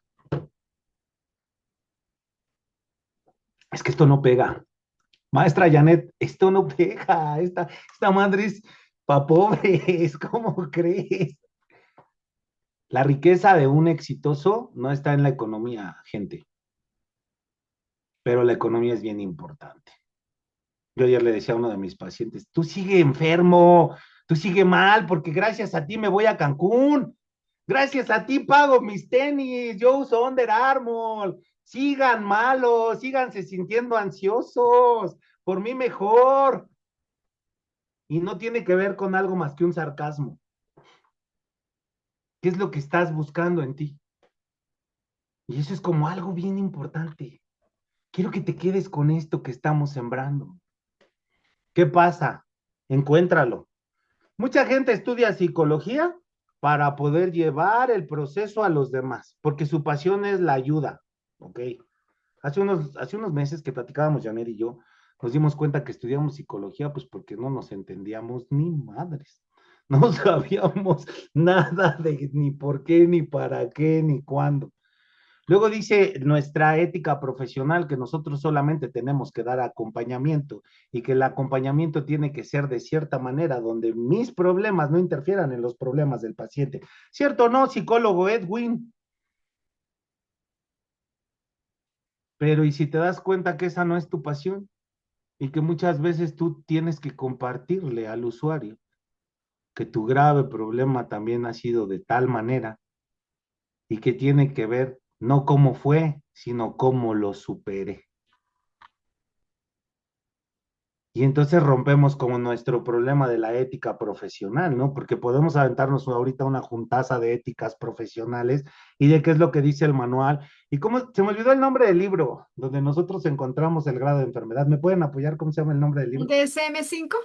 Es que esto no pega. Maestra Janet, esto no pega. Esta madre es pa' pobres. ¿Cómo crees? La riqueza de un exitoso no está en la economía, gente, pero la economía es bien importante. Yo ayer le decía a uno de mis pacientes, tú sigue enfermo, tú sigue mal, porque gracias a ti me voy a Cancún, gracias a ti pago mis tenis, yo uso Under Armour, sigan malos, síganse sintiendo ansiosos, por mí mejor. Y no tiene que ver con algo más que un sarcasmo. ¿Qué es lo que estás buscando en ti? Y eso es como algo bien importante. Quiero que te quedes con esto que estamos sembrando. ¿Qué pasa? Encuéntralo. Mucha gente estudia psicología para poder llevar el proceso a los demás, porque su pasión es la ayuda, ¿ok? Hace unos meses que platicábamos Janet y yo, nos dimos cuenta que estudiamos psicología, pues porque no nos entendíamos ni madres. No sabíamos nada de ni por qué, ni para qué, ni cuándo. Luego dice nuestra ética profesional que nosotros solamente tenemos que dar acompañamiento y que el acompañamiento tiene que ser de cierta manera, donde mis problemas no interfieran en los problemas del paciente. ¿Cierto o no, psicólogo Edwin? Pero ¿y si te das cuenta que esa no es tu pasión y que muchas veces tú tienes que compartirle al usuario que tu grave problema también ha sido de tal manera y que tiene que ver no cómo fue, sino cómo lo superé? Y entonces rompemos como nuestro problema de la ética profesional, ¿no? Porque podemos aventarnos ahorita una juntaza de éticas profesionales y de qué es lo que dice el manual. Y cómo, se me olvidó el nombre del libro, donde nosotros encontramos el grado de enfermedad. ¿Me pueden apoyar cómo se llama el nombre del ¿El libro? DSM-5?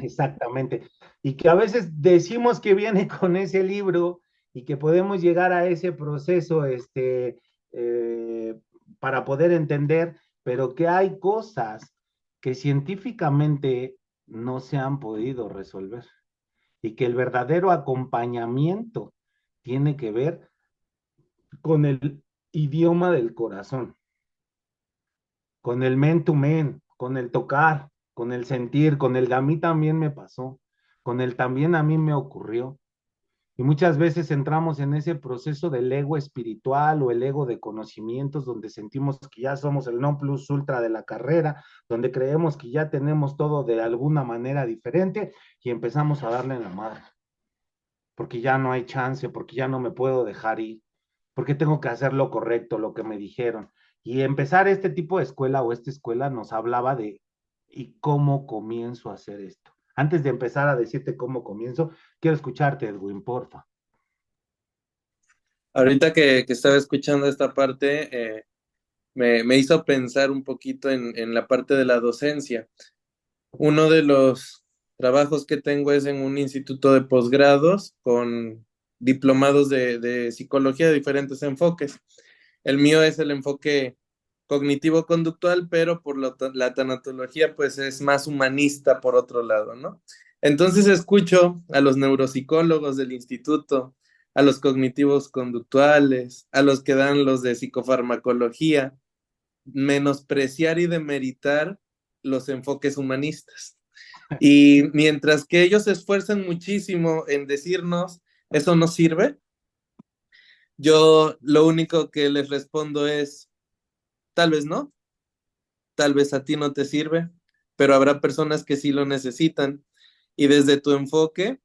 Exactamente. Y que a veces decimos que viene con ese libro y que podemos llegar a ese proceso eh, para poder entender, pero que hay cosas que científicamente no se han podido resolver y que el verdadero acompañamiento tiene que ver con el idioma del corazón, con el men to men, con el tocar, con el sentir, con el a mí también me pasó, con el también a mí me ocurrió. Y muchas veces entramos en ese proceso del ego espiritual o el ego de conocimientos, donde sentimos que ya somos el non plus ultra de la carrera, donde creemos que ya tenemos todo de alguna manera diferente y empezamos a darle en la madre, porque ya no hay chance, porque ya no me puedo dejar ir, porque tengo que hacer lo correcto, lo que me dijeron. Y empezar este tipo de escuela o esta escuela nos hablaba de, ¿y cómo comienzo a hacer esto? Antes de empezar a decirte cómo comienzo, quiero escucharte, Edwin, porfa. Ahorita que estaba escuchando esta parte, me hizo pensar un poquito en la parte de la docencia. Uno de los trabajos que tengo es en un instituto de posgrados con diplomados de psicología de diferentes enfoques. El mío es el enfoque cognitivo-conductual, pero por la tanatología, pues es más humanista por otro lado, ¿no? Entonces escucho a los neuropsicólogos del instituto, a los cognitivos conductuales, a los que dan los de psicofarmacología, menospreciar y demeritar los enfoques humanistas. Y mientras que ellos se esfuerzan muchísimo en decirnos, eso no sirve, yo lo único que les respondo es, tal vez no, tal vez a ti no te sirve, pero habrá personas que sí lo necesitan. Y desde tu enfoque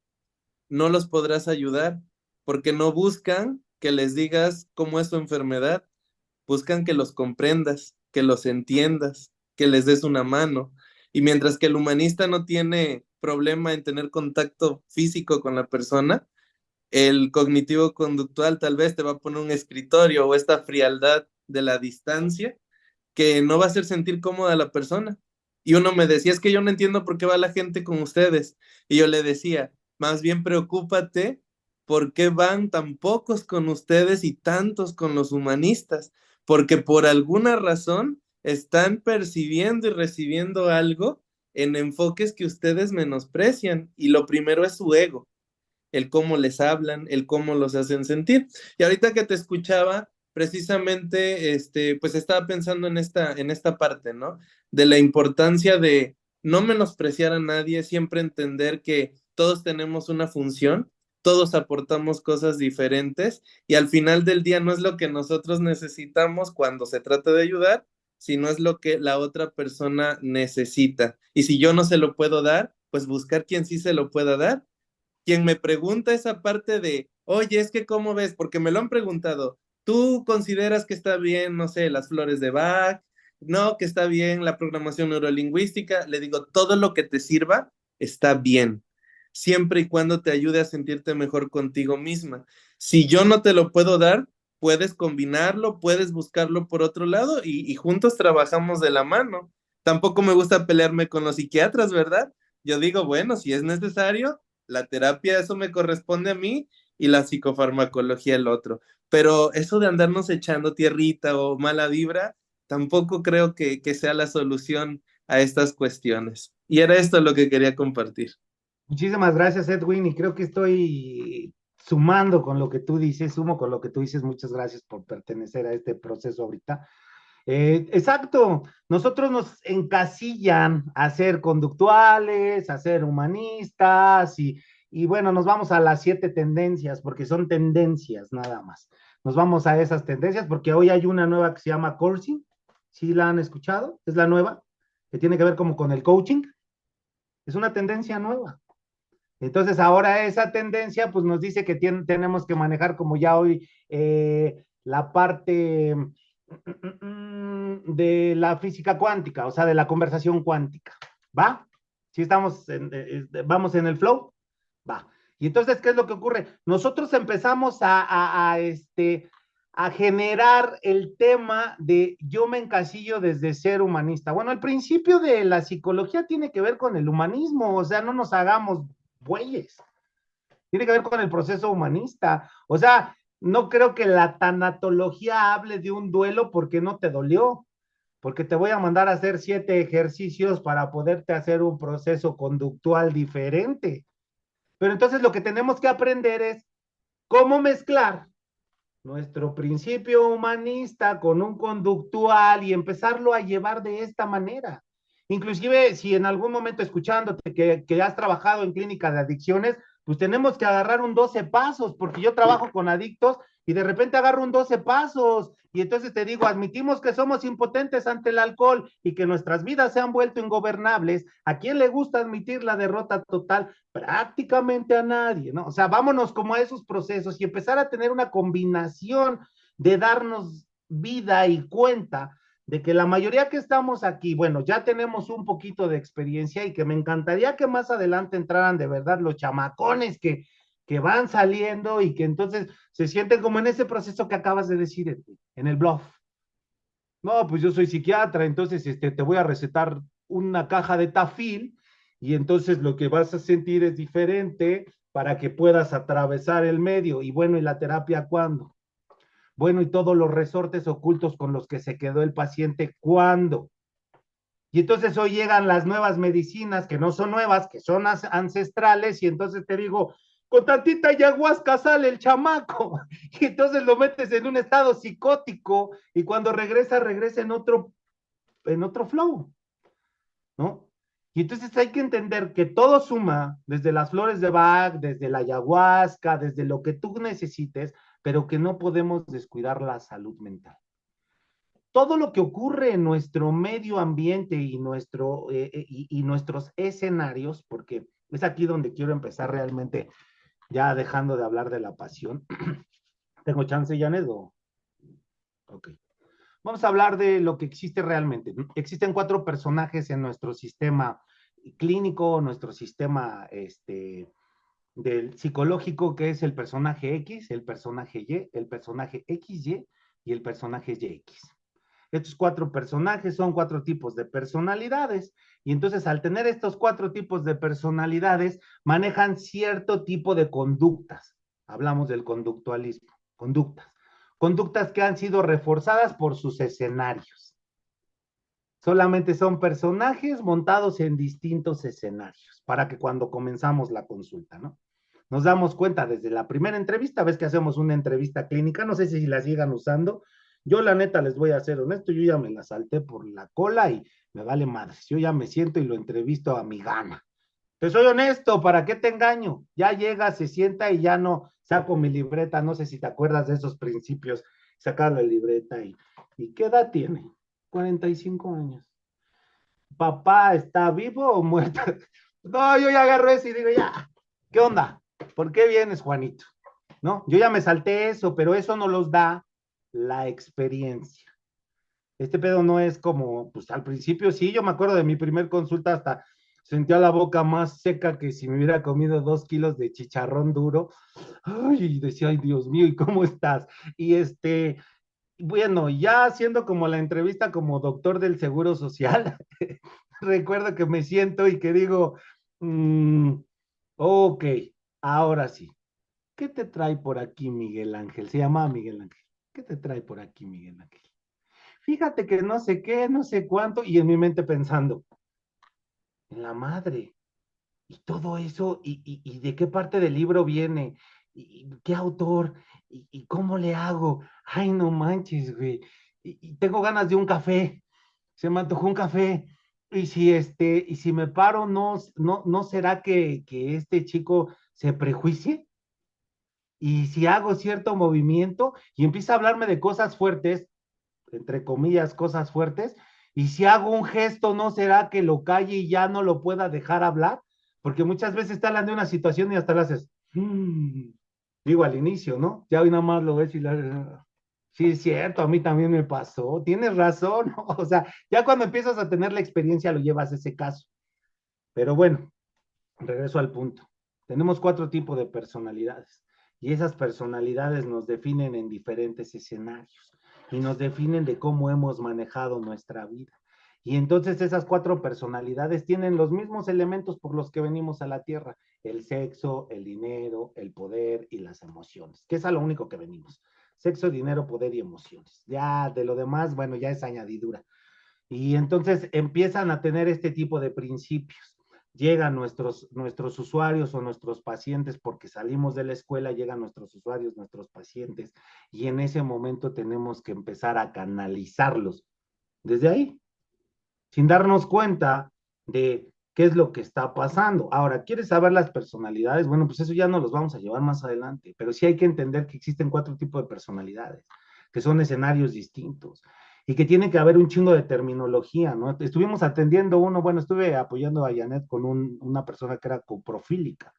no los podrás ayudar porque no buscan que les digas cómo es su enfermedad, buscan que los comprendas, que los entiendas, que les des una mano. Y mientras que el humanista no tiene problema en tener contacto físico con la persona, el cognitivo conductual tal vez te va a poner un escritorio o esta frialdad de la distancia que no va a hacer sentir cómoda a la persona. Y uno me decía, es que yo no entiendo por qué va la gente con ustedes. Y yo le decía, más bien preocúpate por qué van tan pocos con ustedes y tantos con los humanistas, porque por alguna razón están percibiendo y recibiendo algo en enfoques que ustedes menosprecian. Y lo primero es su ego, el cómo les hablan, el cómo los hacen sentir. Y ahorita que te escuchaba, precisamente, pues estaba pensando en esta parte, ¿no? De la importancia de no menospreciar a nadie, siempre entender que todos tenemos una función, todos aportamos cosas diferentes y al final del día no es lo que nosotros necesitamos cuando se trata de ayudar, sino es lo que la otra persona necesita. Y si yo no se lo puedo dar, pues buscar quien sí se lo pueda dar. Quien me pregunta esa parte de, oye, es que ¿cómo ves? Porque me lo han preguntado, ¿tú consideras que está bien, no sé, las flores de Bach? No, que está bien la programación neurolingüística. Le digo, todo lo que te sirva está bien, siempre y cuando te ayude a sentirte mejor contigo misma. Si yo no te lo puedo dar, puedes combinarlo, puedes buscarlo por otro lado y juntos trabajamos de la mano. Tampoco me gusta pelearme con los psiquiatras, ¿verdad? Yo digo, bueno, si es necesario, la terapia, eso me corresponde a mí y la psicofarmacología el otro. Pero eso de andarnos echando tierrita o mala vibra, tampoco creo que sea la solución a estas cuestiones. Y era esto lo que quería compartir. Muchísimas gracias, Edwin, y creo que estoy sumando con lo que tú dices, sumo con lo que tú dices, muchas gracias por pertenecer a este proceso ahorita. Exacto, nosotros nos encasillan a ser conductuales, a ser humanistas y bueno, nos vamos a las 7 tendencias, porque son tendencias nada más. Nos vamos a esas tendencias porque hoy hay una nueva que se llama Coursing. ¿Sí la han escuchado? Es la nueva, que tiene que ver como con el coaching. Es una tendencia nueva. Entonces ahora esa tendencia pues nos dice que tenemos que manejar como ya hoy la parte de la física cuántica, o sea, de la conversación cuántica. ¿Va? Si estamos vamos en el flow, va. Y entonces, ¿qué es lo que ocurre? Nosotros empezamos a generar el tema de yo me encasillo desde ser humanista. Bueno, el principio de la psicología tiene que ver con el humanismo, o sea, no nos hagamos bueyes. Tiene que ver con el proceso humanista. O sea, no creo que la tanatología hable de un duelo porque no te dolió, porque te voy a mandar a hacer 7 ejercicios para poderte hacer un proceso conductual diferente. Pero entonces lo que tenemos que aprender es cómo mezclar nuestro principio humanista con un conductual y empezarlo a llevar de esta manera. Inclusive si en algún momento escuchándote que has trabajado en clínica de adicciones, pues tenemos que agarrar un 12 pasos, porque yo trabajo con adictos y de repente agarro un 12 pasos y entonces te digo, admitimos que somos impotentes ante el alcohol y que nuestras vidas se han vuelto ingobernables. ¿A quién le gusta admitir la derrota total? Prácticamente a nadie, ¿no? O sea, vámonos como a esos procesos y empezar a tener una combinación de darnos vida y cuenta de que la mayoría que estamos aquí, bueno, ya tenemos un poquito de experiencia y que me encantaría que más adelante entraran de verdad los chamacones que van saliendo y que entonces se sienten como en ese proceso que acabas de decir en el bluff. No, pues yo soy psiquiatra, entonces te voy a recetar una caja de Tafil y entonces lo que vas a sentir es diferente para que puedas atravesar el medio. Y bueno, ¿y la terapia cuándo? Bueno, ¿y todos los resortes ocultos con los que se quedó el paciente cuándo? Y entonces hoy llegan las nuevas medicinas que no son nuevas, que son ancestrales, y entonces te digo, con tantita ayahuasca sale el chamaco, y entonces lo metes en un estado psicótico, y cuando regresa en otro flow, ¿no? Y entonces hay que entender que todo suma, desde las flores de Bach, desde la ayahuasca, desde lo que tú necesites, pero que no podemos descuidar la salud mental. Todo lo que ocurre en nuestro medio ambiente y nuestros escenarios, porque es aquí donde quiero empezar realmente, ya dejando de hablar de la pasión. ¿Tengo chance, Janet? Ok. Vamos a hablar de lo que existe realmente. Existen 4 personajes en nuestro sistema clínico, nuestro sistema del psicológico, que es el personaje X, el personaje Y, el personaje XY y el personaje YX. Estos 4 personajes son 4 tipos de personalidades y entonces al tener estos 4 tipos de personalidades manejan cierto tipo de conductas. Hablamos del conductualismo, conductas que han sido reforzadas por sus escenarios. Solamente son personajes montados en distintos escenarios para que cuando comenzamos la consulta, ¿no? Nos damos cuenta desde la primera entrevista, ves que hacemos una entrevista clínica, no sé si la sigan usando. Yo la neta les voy a ser honesto, yo ya me la salté por la cola y me vale madres. Yo ya me siento y lo entrevisto a mi gana. Te soy honesto, ¿para qué te engaño? Ya llega, se sienta y ya no saco mi libreta, no sé si te acuerdas de esos principios, sacar la libreta ¿y qué edad tiene? 45 años. ¿Papá está vivo o muerto? No, yo ya agarro eso y digo, ya, ¿qué onda? ¿Por qué vienes, Juanito? ¿No? Yo ya me salté eso, pero eso no los da la experiencia. Este pedo no es como, pues al principio sí, yo me acuerdo de mi primer consulta hasta sentía la boca más seca que si me hubiera comido 2 kilos de chicharrón duro. Ay, decía, ay, Dios mío, ¿y cómo estás? Y bueno, ya haciendo como la entrevista como doctor del Seguro Social, recuerdo que me siento y que digo, ok, ahora sí. ¿Qué te trae por aquí, Miguel Ángel? Se llama Miguel Ángel. ¿Qué te trae por aquí, Miguel Ángel? Fíjate que no sé qué, no sé cuánto, y en mi mente pensando, en la madre, y todo eso, y de qué parte del libro viene, ¿Y qué autor? ¿Y cómo le hago? Ay, no manches, güey. Y tengo ganas de un café. Se me antojó un café. Y si me paro, ¿no será que este chico se prejuicie? Y si hago cierto movimiento y empieza a hablarme de cosas fuertes, entre comillas, cosas fuertes, y si hago un gesto, ¿no será que lo calle y ya no lo pueda dejar hablar? Porque muchas veces está hablando de una situación y hasta le haces, digo al inicio, ¿no? Ya hoy nada más lo ves y sí, es cierto, a mí también me pasó, tienes razón, ¿no? O sea, ya cuando empiezas a tener la experiencia lo llevas a ese caso. Pero bueno, regreso al punto. Tenemos 4 tipos de personalidades y esas personalidades nos definen en diferentes escenarios y nos definen de cómo hemos manejado nuestra vida. Y entonces esas 4 personalidades tienen los mismos elementos por los que venimos a la Tierra: el sexo, el dinero, el poder y las emociones, que es a lo único que venimos. Sexo, dinero, poder y emociones. Ya de lo demás, bueno, ya es añadidura. Y entonces empiezan a tener este tipo de principios. Llegan nuestros usuarios o nuestros pacientes, porque salimos de la escuela, llegan nuestros usuarios, nuestros pacientes, y en ese momento tenemos que empezar a canalizarlos desde ahí, sin darnos cuenta de qué es lo que está pasando. Ahora, ¿quieres saber las personalidades? Bueno, pues eso ya nos los vamos a llevar más adelante, pero sí hay que entender que existen 4 tipos de personalidades, que son escenarios distintos y que tiene que haber un chingo de terminología, ¿no? Estuvimos atendiendo uno, bueno, estuve apoyando a Janet con una persona que era coprofílica.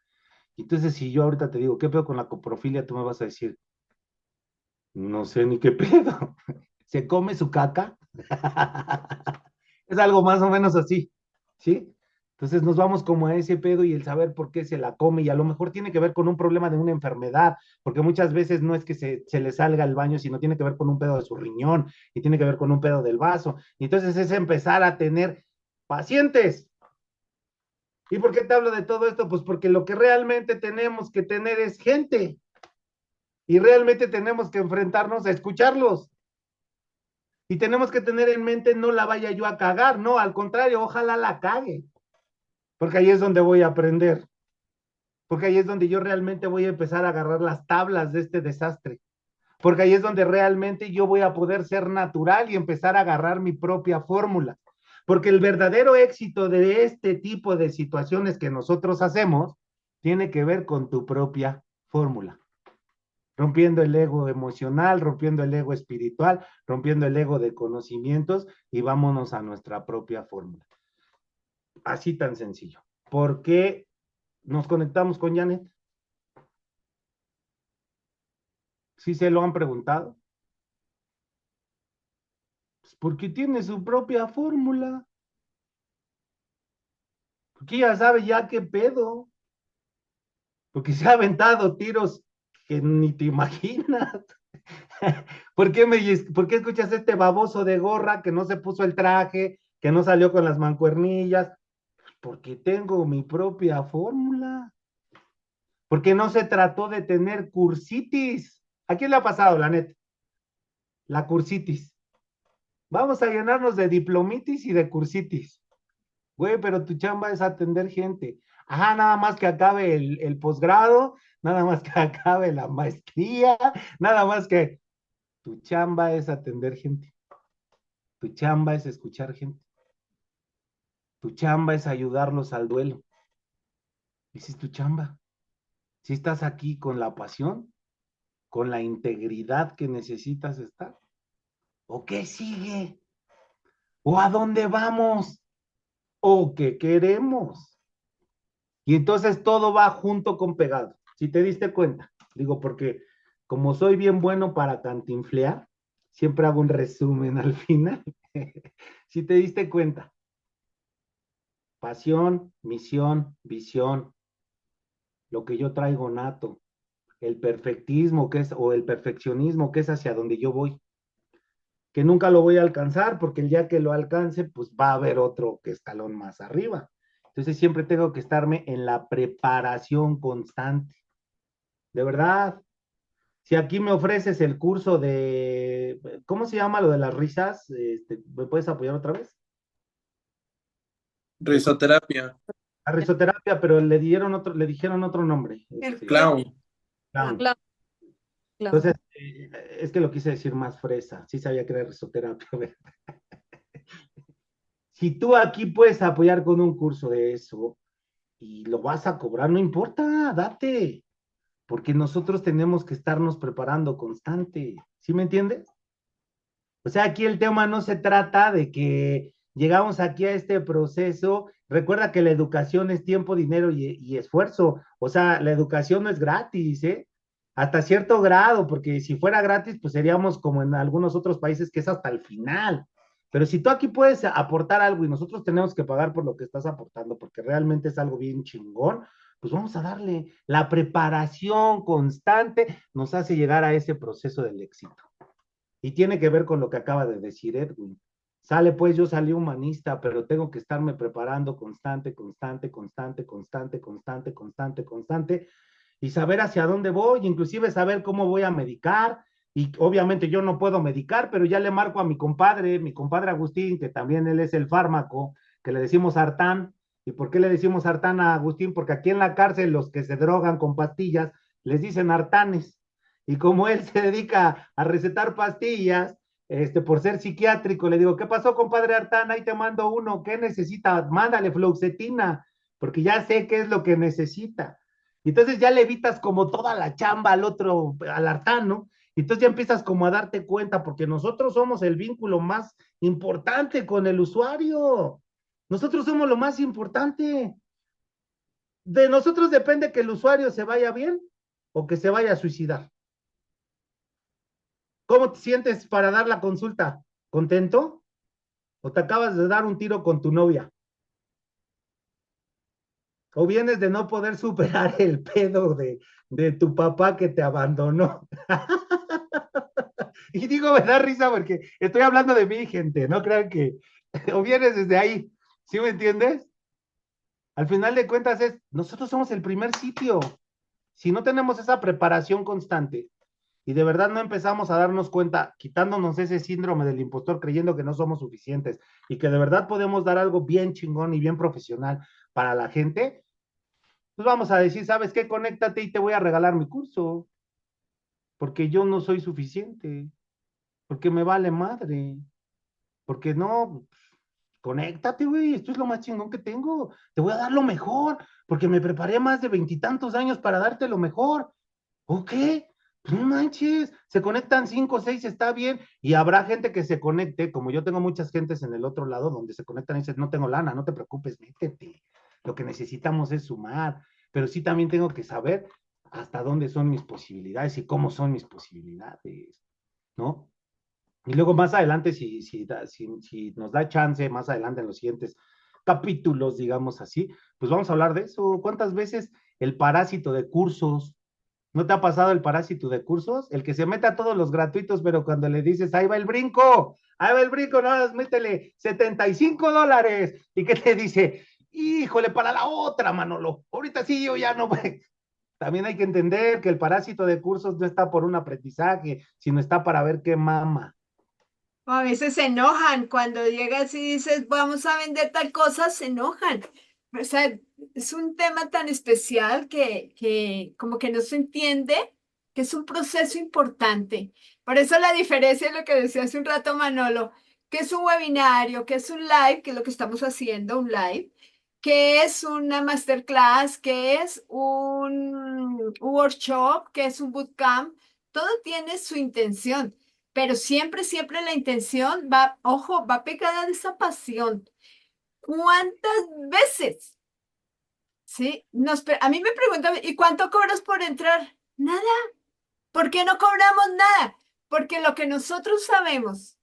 Entonces, si yo ahorita te digo, ¿qué pedo con la coprofilia? Tú me vas a decir, no sé ni qué pedo. ¿Se come su caca? Es algo más o menos así, ¿sí? Entonces nos vamos como a ese pedo y el saber por qué se la come y a lo mejor tiene que ver con un problema de una enfermedad, porque muchas veces no es que se le salga el baño, sino tiene que ver con un pedo de su riñón y tiene que ver con un pedo del vaso. Y entonces es empezar a tener pacientes. ¿Y por qué te hablo de todo esto? Pues porque lo que realmente tenemos que tener es gente y realmente tenemos que enfrentarnos a escucharlos. Y tenemos que tener en mente, no la vaya yo a cagar, no, al contrario, ojalá la cague, porque ahí es donde voy a aprender, porque ahí es donde yo realmente voy a empezar a agarrar las tablas de este desastre, porque ahí es donde realmente yo voy a poder ser natural y empezar a agarrar mi propia fórmula, porque el verdadero éxito de este tipo de situaciones que nosotros hacemos tiene que ver con tu propia fórmula, rompiendo el ego emocional, rompiendo el ego espiritual, rompiendo el ego de conocimientos y vámonos a nuestra propia fórmula. Así tan sencillo. ¿Por qué nos conectamos con Janet? ¿Sí se lo han preguntado? Pues porque tiene su propia fórmula. Porque ella sabe ya qué pedo. Porque se ha aventado tiros que ni te imaginas. ¿Por qué escuchas este baboso de gorra que no se puso el traje, que no salió con las mancuernillas? Porque tengo mi propia fórmula. Porque no se trató de tener cursitis. ¿A quién le ha pasado, la neta? La cursitis. Vamos a llenarnos de diplomitis y de cursitis. Güey, pero tu chamba es atender gente. Ajá, nada más que acabe el posgrado, nada más que acabe la maestría, nada más que tu chamba es atender gente. Tu chamba es escuchar gente. Tu chamba es ayudarlos al duelo. Esa es tu chamba. Si estás aquí con la pasión, con la integridad que necesitas estar. ¿O qué sigue? ¿O a dónde vamos? ¿O qué queremos? Y entonces todo va junto con pegado. Si te diste cuenta, digo, porque como soy bien bueno para cantinflear, siempre hago un resumen al final. Si te diste cuenta, pasión, misión, visión, lo que yo traigo nato, el perfectismo que es, o el perfeccionismo que es hacia donde yo voy, que nunca lo voy a alcanzar porque el día que lo alcance, pues va a haber otro que escalón más arriba. Entonces siempre tengo que estarme en la preparación constante. De verdad, si aquí me ofreces el curso de, ¿cómo se llama lo de las risas? ¿Me puedes apoyar otra vez? Risoterapia, La risoterapia, pero le dijeron otro nombre. El clown. Clown. Claro, claro. Entonces, es que lo quise decir más fresa. Sí sabía que era risoterapia. Si tú aquí puedes apoyar con un curso de eso y lo vas a cobrar, no importa, date, porque nosotros tenemos que estarnos preparando constante. ¿Sí me entiendes? O sea, aquí el tema no se trata de que llegamos aquí a este proceso. Recuerda que la educación es tiempo, dinero y esfuerzo. O sea, la educación no es gratis, ¿eh? Hasta cierto grado, porque si fuera gratis, pues seríamos como en algunos otros países que es hasta el final. Pero si tú aquí puedes aportar algo y nosotros tenemos que pagar por lo que estás aportando, porque realmente es algo bien chingón, pues vamos a darle. La preparación constante nos hace llegar a ese proceso del éxito. Y tiene que ver con lo que acaba de decir Edwin. Sale pues, yo salí humanista, pero tengo que estarme preparando constante, constante, constante, constante, constante, constante, constante, y saber hacia dónde voy, inclusive saber cómo voy a medicar. Y obviamente yo no puedo medicar, pero ya le marco a mi compadre Agustín, que también él es el fármaco, que le decimos Artán. ¿Y por qué le decimos Artán a Agustín? Porque aquí en la cárcel los que se drogan con pastillas les dicen Artanes. Y como él se dedica a recetar pastillas, por ser psiquiátrico, le digo, ¿qué pasó, compadre Artán? Ahí te mando uno, ¿qué necesita? Mándale fluoxetina, porque ya sé qué es lo que necesita. Y entonces ya le evitas como toda la chamba al otro, al Artán, ¿no? Y entonces ya empiezas como a darte cuenta, porque nosotros somos el vínculo más importante con el usuario. Nosotros somos lo más importante. De nosotros depende que el usuario se vaya bien o que se vaya a suicidar. ¿Cómo te sientes para dar la consulta? ¿Contento? ¿O te acabas de dar un tiro con tu novia? ¿O vienes de no poder superar el pedo de tu papá que te abandonó? Y digo, me da risa porque estoy hablando de mí, gente, no crean que... O vienes desde ahí, ¿sí me entiendes? Al final de cuentas nosotros somos el primer sitio. Si no tenemos esa preparación constante, y de verdad no empezamos a darnos cuenta, quitándonos ese síndrome del impostor, creyendo que no somos suficientes y que de verdad podemos dar algo bien chingón y bien profesional para la gente, pues vamos a decir, ¿sabes qué? Conéctate y te voy a regalar mi curso, porque yo no soy suficiente, porque me vale madre, porque no, conéctate, güey, esto es lo más chingón que tengo, te voy a dar lo mejor, porque me preparé más de 20 y tantos años para darte lo mejor. ¿Ok? Pues no manches, se conectan 5 o 6, está bien, y habrá gente que se conecte, como yo tengo muchas gentes en el otro lado, donde se conectan y dicen, no tengo lana, no te preocupes, métete, lo que necesitamos es sumar, pero sí también tengo que saber hasta dónde son mis posibilidades y cómo son mis posibilidades, ¿no? Y luego más adelante, si nos da chance, más adelante en los siguientes capítulos, digamos así, pues vamos a hablar de eso. ¿Cuántas veces el parásito de cursos? ¿No te ha pasado el parásito de cursos? El que se mete a todos los gratuitos, pero cuando le dices, ahí va el brinco, no, métele $75. ¿Y qué te dice? Híjole, para la otra, Manolo. Ahorita sí, yo ya no voy. También hay que entender que el parásito de cursos no está por un aprendizaje, sino está para ver qué mama. O a veces se enojan cuando llegas y dices, vamos a vender tal cosa, se enojan. O sea, es un tema tan especial que como que no se entiende que es un proceso importante. Por eso la diferencia es lo que decía hace un rato Manolo, que es un webinario, que es un live, que es lo que estamos haciendo, un live, que es una masterclass, que es un workshop, que es un bootcamp. Todo tiene su intención. Pero siempre, siempre la intención va, ojo, va pegada de esa pasión. ¿Cuántas veces? Sí, a mí me preguntan, ¿y cuánto cobras por entrar? Nada. ¿Por qué no cobramos nada? Porque lo que nosotros sabemos,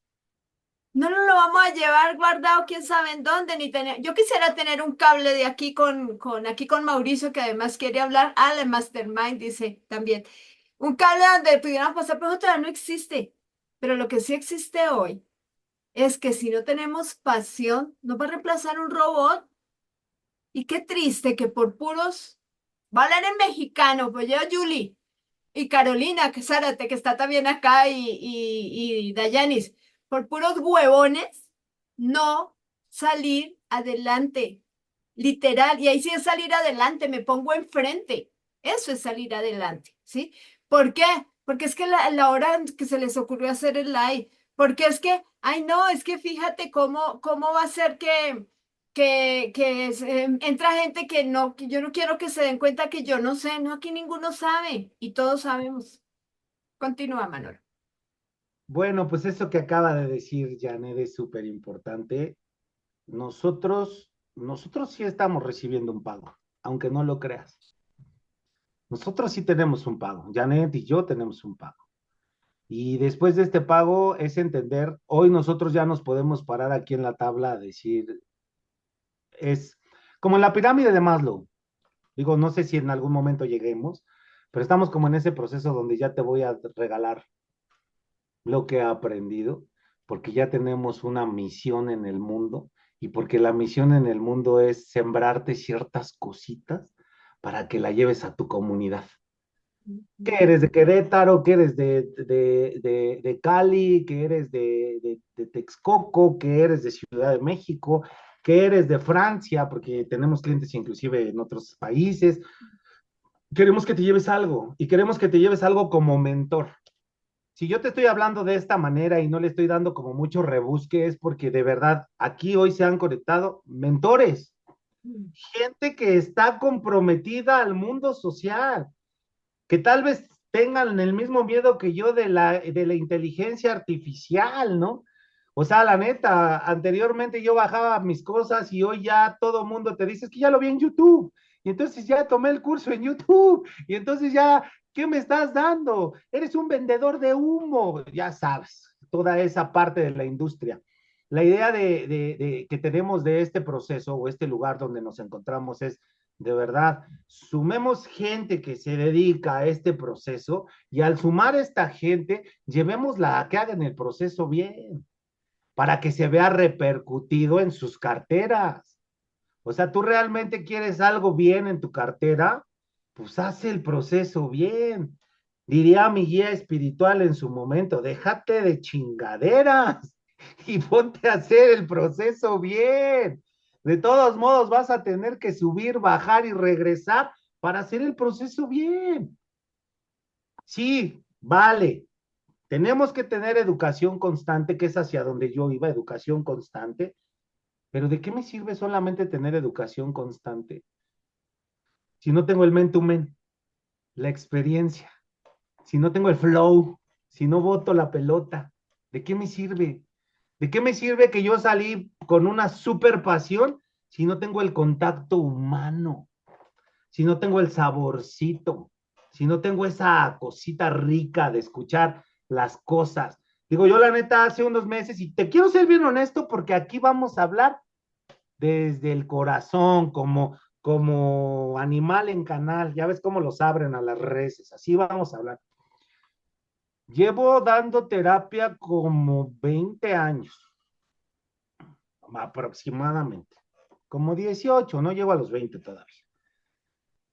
no nos lo vamos a llevar guardado quién sabe en dónde, ni tener. Yo quisiera tener un cable de aquí aquí con Mauricio, que además quiere hablar. Ah, la Mastermind dice también. Un cable donde pudiéramos pasar, pero todavía no existe. Pero lo que sí existe hoy es que si no tenemos pasión, nos va a reemplazar un robot. Y qué triste que por puros, va a hablar en mexicano, pues yo, Julie, y Carolina, que Zárate, que está también acá, y Dayanis, por puros huevones, no salir adelante, literal. Y ahí sí es salir adelante, me pongo enfrente. Eso es salir adelante. ¿sí? ¿Por qué? Porque es que la hora en que se les ocurrió hacer el live, porque es que, ay no, es que fíjate cómo va a ser que entra gente que yo no quiero que se den cuenta que yo no sé, no, aquí ninguno sabe y todos sabemos. Continúa, Manolo. Bueno, pues eso que acaba de decir Janet es súper importante. Nosotros sí estamos recibiendo un pago, aunque no lo creas. Nosotros sí tenemos un pago. Janet y yo tenemos un pago. Y después de este pago es entender, hoy nosotros ya nos podemos parar aquí en la tabla a decir, es como en la pirámide de Maslow. Digo, no sé si en algún momento lleguemos, pero estamos como en ese proceso donde ya te voy a regalar lo que he aprendido, porque ya tenemos una misión en el mundo y porque la misión en el mundo es sembrarte ciertas cositas para que la lleves a tu comunidad. ¿Que eres de Querétaro? ¿Que eres de Cali? ¿Que eres de Texcoco? ¿Que eres de Ciudad de México? ¿Que eres de Francia? Porque tenemos clientes inclusive en otros países. Queremos que te lleves algo y queremos que te lleves algo como mentor. Si yo te estoy hablando de esta manera y no le estoy dando como mucho rebusque, es porque de verdad aquí hoy se han conectado mentores, gente que está comprometida al mundo social, que tal vez tengan el mismo miedo que yo de la inteligencia artificial, ¿no? O sea, la neta, anteriormente yo bajaba mis cosas y hoy ya todo mundo te dice, es que ya lo vi en YouTube. Y entonces ya tomé el curso en YouTube. Y entonces ya, ¿qué me estás dando? Eres un vendedor de humo. Ya sabes, toda esa parte de la industria. La idea que tenemos de este proceso o este lugar donde nos encontramos es, de verdad, sumemos gente que se dedica a este proceso y al sumar esta gente, llevémosla a que hagan el proceso bien para que se vea repercutido en sus carteras. O sea, tú realmente quieres algo bien en tu cartera, pues haz el proceso bien. Diría mi guía espiritual en su momento, déjate de chingaderas y ponte a hacer el proceso bien. De todos modos, vas a tener que subir, bajar y regresar para hacer el proceso bien. Sí, vale. Tenemos que tener educación constante, que es hacia donde yo iba, educación constante. Pero ¿de qué me sirve solamente tener educación constante si no tengo el men-to-men, la experiencia, si no tengo el flow, si no boto la pelota? ¿De qué me sirve? ¿De qué me sirve que yo salí con una super pasión si no tengo el contacto humano, si no tengo el saborcito, si no tengo esa cosita rica de escuchar las cosas? Digo, yo la neta hace unos meses, y te quiero ser bien honesto porque aquí vamos a hablar desde el corazón, como animal en canal, ya ves cómo los abren a las reses, así vamos a hablar. Llevo dando terapia como 20 años, aproximadamente, como 18, no llego a los 20 todavía.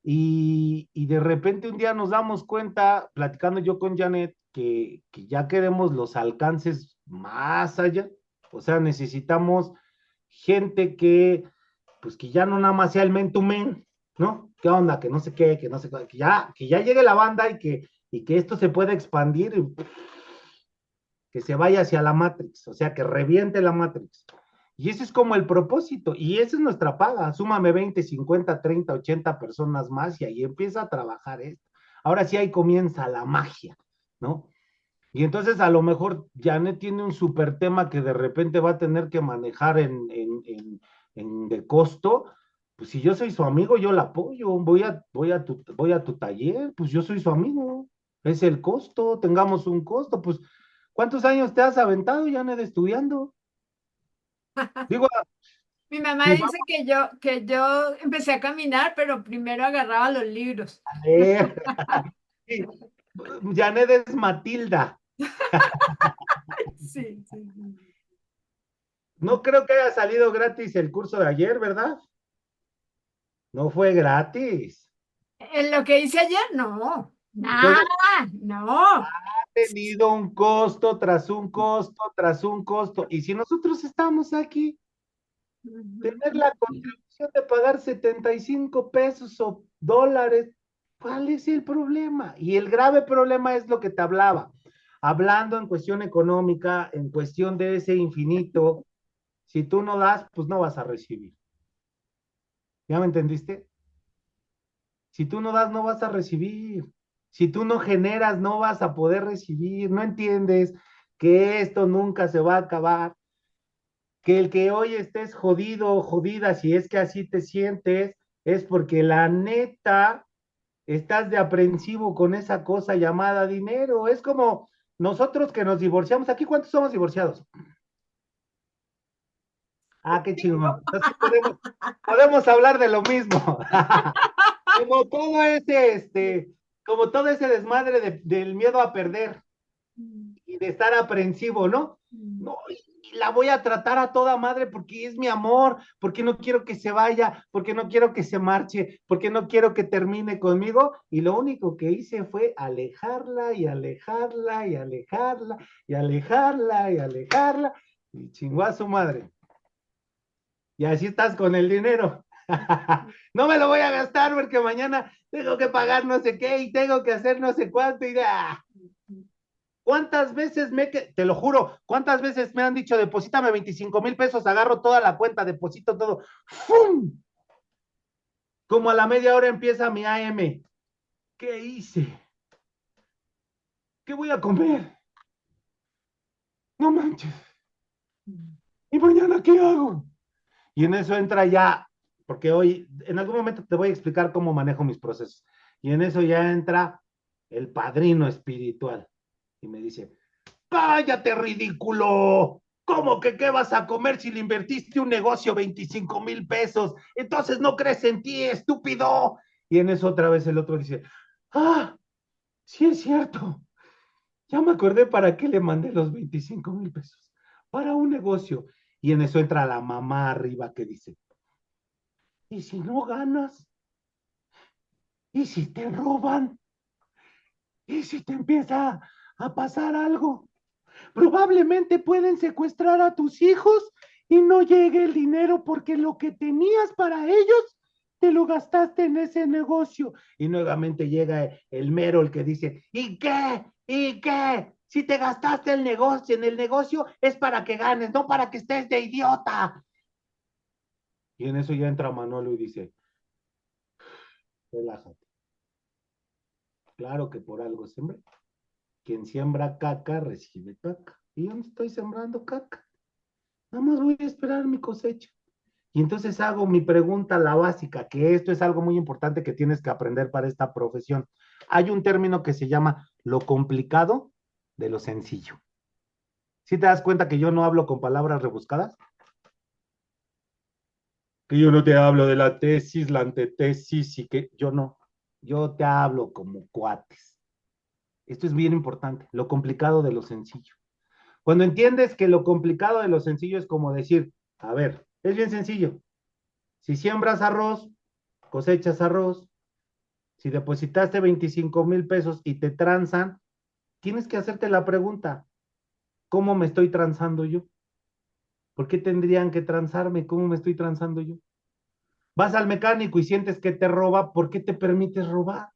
Y de repente un día nos damos cuenta, platicando yo con Janet, que ya queremos los alcances más allá, o sea, necesitamos gente pues que ya no nada más sea el men to men, ¿no? ¿Qué onda? Que no sé qué, que no sé qué, que ya llegue la banda y que esto se pueda expandir y que se vaya hacia la Matrix, o sea, que reviente la Matrix. Y ese es como el propósito, y esa es nuestra paga. Súmame 20, 50, 30, 80 personas más y ahí empieza a trabajar esto. Ahora sí, ahí comienza la magia, ¿no? Y entonces a lo mejor Janet tiene un súper tema que de repente va a tener que manejar en de costo. Pues si yo soy su amigo, yo la apoyo. Voy a tu taller, pues yo soy su amigo. Es el costo, tengamos un costo. Pues, ¿cuántos años te has aventado, Janet, estudiando? Digo, Mi mamá si dice vamos que yo empecé a caminar, pero primero agarraba los libros. a leer. Sí, Janet es Matilda. Sí, sí, sí. No creo que haya salido gratis el curso de ayer, ¿verdad? No fue gratis. En lo que hice ayer, no, nada, Entonces, no. tenido un costo tras un costo tras un costo. Y si nosotros estamos aquí, tener la contribución de pagar 75 pesos o dólares, ¿Cuál es el problema? Y el grave problema es lo que te hablaba. Hablando en cuestión económica, en cuestión de ese infinito, si tú no das, pues no vas a recibir. ¿Ya me entendiste? Si tú no das, no vas a recibir. Si tú no generas, no vas a poder recibir. No entiendes que esto nunca se va a acabar. Que el que hoy estés jodido o jodida, si es que así te sientes, es porque la neta estás de aprensivo con esa cosa llamada dinero. Es como nosotros que nos divorciamos. ¿Aquí cuántos somos divorciados? Ah, qué chingón. Entonces podemos hablar de lo mismo. Como todo como todo ese desmadre del miedo a perder y de estar aprensivo, ¿no? No, y la voy a tratar a toda madre porque es mi amor, porque no quiero que se vaya, porque no quiero que se marche, porque no quiero que termine conmigo. Y lo único que hice fue alejarla y alejarla y alejarla y alejarla y alejarla y chingó a su madre. Y así estás con el dinero. No me lo voy a gastar porque mañana tengo que pagar no sé qué y tengo que hacer no sé cuánto y ¿cuántas veces te lo juro, cuántas veces me han dicho, deposítame 25,000 pesos, agarro toda la cuenta, deposito todo, ¡fum! Como a la media hora empieza mi AM. ¿Qué hice? ¿Qué voy a comer? No manches. ¿Y mañana qué hago? Y en eso entra ya, porque hoy, en algún momento te voy a explicar cómo manejo mis procesos. Y en eso ya entra el padrino espiritual. Y me dice, cállate, ridículo. ¿Cómo que qué vas a comer si le invertiste un negocio 25,000 pesos? Entonces no crees en ti, estúpido. Y en eso otra vez el otro dice, ah, sí es cierto. Ya me acordé para qué le mandé los 25,000 pesos. Para un negocio. Y en eso entra la mamá arriba que dice, ¿y si no ganas? ¿Y si te roban? ¿Y si te empieza a pasar algo? Probablemente pueden secuestrar a tus hijos y no llegue el dinero porque lo que tenías para ellos te lo gastaste en ese negocio. Y nuevamente llega el mero, el que dice, ¿y qué? ¿Y qué? Si te gastaste el negocio, en el negocio es para que ganes, no para que estés de idiota. Y en eso ya entra Manolo y dice, relájate. Claro que por algo sembré. Quien siembra caca recibe caca. Y yo no estoy sembrando caca. Nada más voy a esperar mi cosecha. Y entonces hago mi pregunta, la básica, que esto es algo muy importante que tienes que aprender para esta profesión. Hay un término que se llama lo complicado de lo sencillo. ¿Sí te das cuenta que yo no hablo con palabras rebuscadas? Que yo no te hablo de la tesis, la antetesis y que yo no. Yo te hablo como cuates. Esto es bien importante, lo complicado de lo sencillo. Cuando entiendes que lo complicado de lo sencillo es como decir, a ver, es bien sencillo. Si siembras arroz, cosechas arroz. Si depositaste 25,000 pesos y te transan, tienes que hacerte la pregunta, ¿cómo me estoy transando yo? ¿Por qué tendrían que transarme? ¿Cómo me estoy transando yo? Vas al mecánico y sientes que te roba, ¿por qué te permites robar?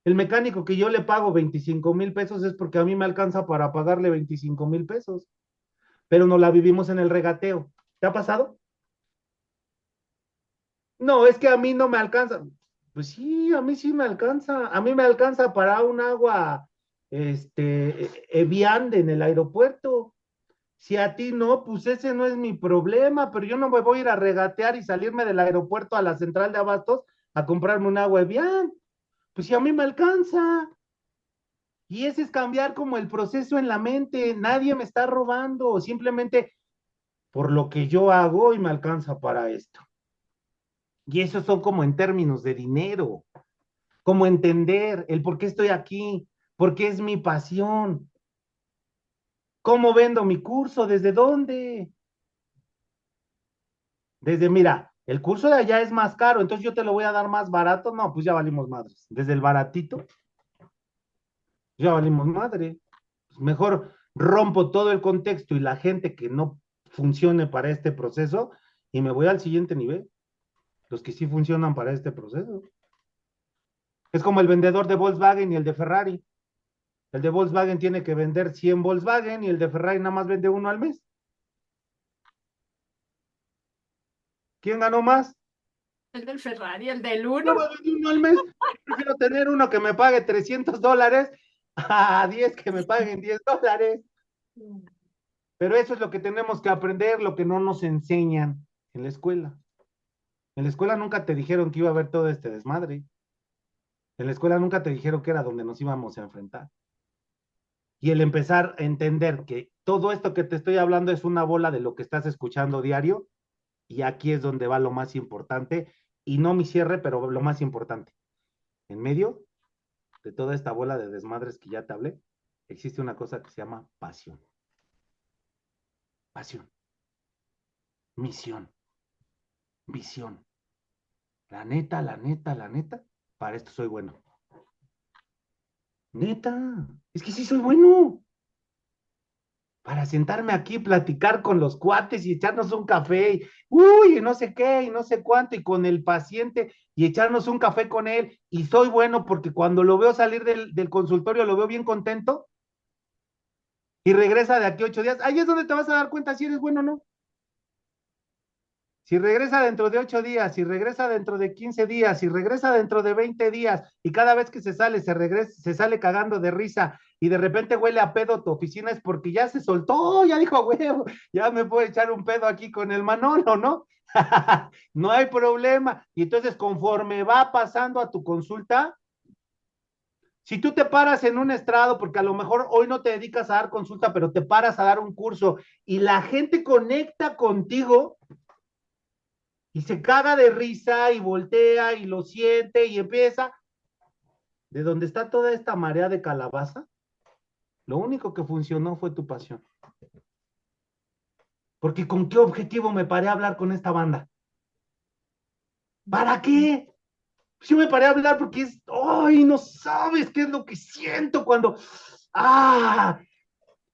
El mecánico que yo le pago 25,000 pesos es porque a mí me alcanza para pagarle 25,000 pesos, pero no la vivimos en el regateo. ¿Te ha pasado? No, es que a mí no me alcanza. Pues sí, a mí sí me alcanza. A mí me alcanza para un agua, Evian en el aeropuerto. Si a ti no, pues ese no es mi problema, pero yo no me voy a ir a regatear y salirme del aeropuerto a la central de abastos a comprarme un agua Evian. Pues si a mí me alcanza. Y ese es cambiar como el proceso en la mente. Nadie me está robando, simplemente por lo que yo hago y me alcanza para esto. Y eso son como en términos de dinero, como entender el por qué estoy aquí, por qué es mi pasión, cómo vendo mi curso, desde dónde. Desde, mira, el curso de allá es más caro, entonces yo te lo voy a dar más barato. No, pues ya valimos madres. Desde el baratito, ya valimos madre. Pues mejor rompo todo el contexto y la gente que no funcione para este proceso y me voy al siguiente nivel. Los que sí funcionan para este proceso. Es como el vendedor de Volkswagen y el de Ferrari. El de Volkswagen tiene que vender 100 Volkswagen y el de Ferrari nada más vende uno al mes. ¿Quién ganó más? El del Ferrari, el del Yo uno. voy a vender uno al mes. Prefiero tener uno que me pague $300 a 10 que me paguen $10. Pero eso es lo que tenemos que aprender, lo que no nos enseñan en la escuela. En la escuela nunca te dijeron que iba a haber todo este desmadre. En la escuela nunca te dijeron que era donde nos íbamos a enfrentar. Y el empezar a entender que todo esto que te estoy hablando es una bola de lo que estás escuchando diario, y aquí es donde va lo más importante, y no mi cierre, pero lo más importante. En medio de toda esta bola de desmadres que ya te hablé, existe una cosa que se llama pasión. Pasión, misión, visión. La neta, la neta, la neta, para esto soy bueno. Neta, es que sí soy bueno. Para sentarme aquí, platicar con los cuates y echarnos un café, y no sé qué, y no sé cuánto, y con el paciente, y echarnos un café con él, y soy bueno porque cuando lo veo salir del consultorio, lo veo bien contento, y regresa de aquí 8 días, ahí es donde te vas a dar cuenta si eres bueno o no. Si regresa dentro de 8 días, si regresa dentro de 15 días, si regresa dentro de 20 días, y cada vez que se sale, se sale cagando de risa, y de repente huele a pedo tu oficina, es porque ya se soltó, ya dijo, huevo, ya me puedo echar un pedo aquí con el Manolo, ¿no? No hay problema. Y entonces, conforme va pasando a tu consulta, si tú te paras en un estrado, porque a lo mejor hoy no te dedicas a dar consulta, pero te paras a dar un curso, y la gente conecta contigo, y se caga de risa y voltea y lo siente y empieza. De donde está toda esta marea de calabaza, lo único que funcionó fue tu pasión. Porque ¿con qué objetivo me paré a hablar con esta banda? ¿Para qué? Yo me paré a hablar porque ¡ay! No sabes qué es lo que siento cuando, ¡ah!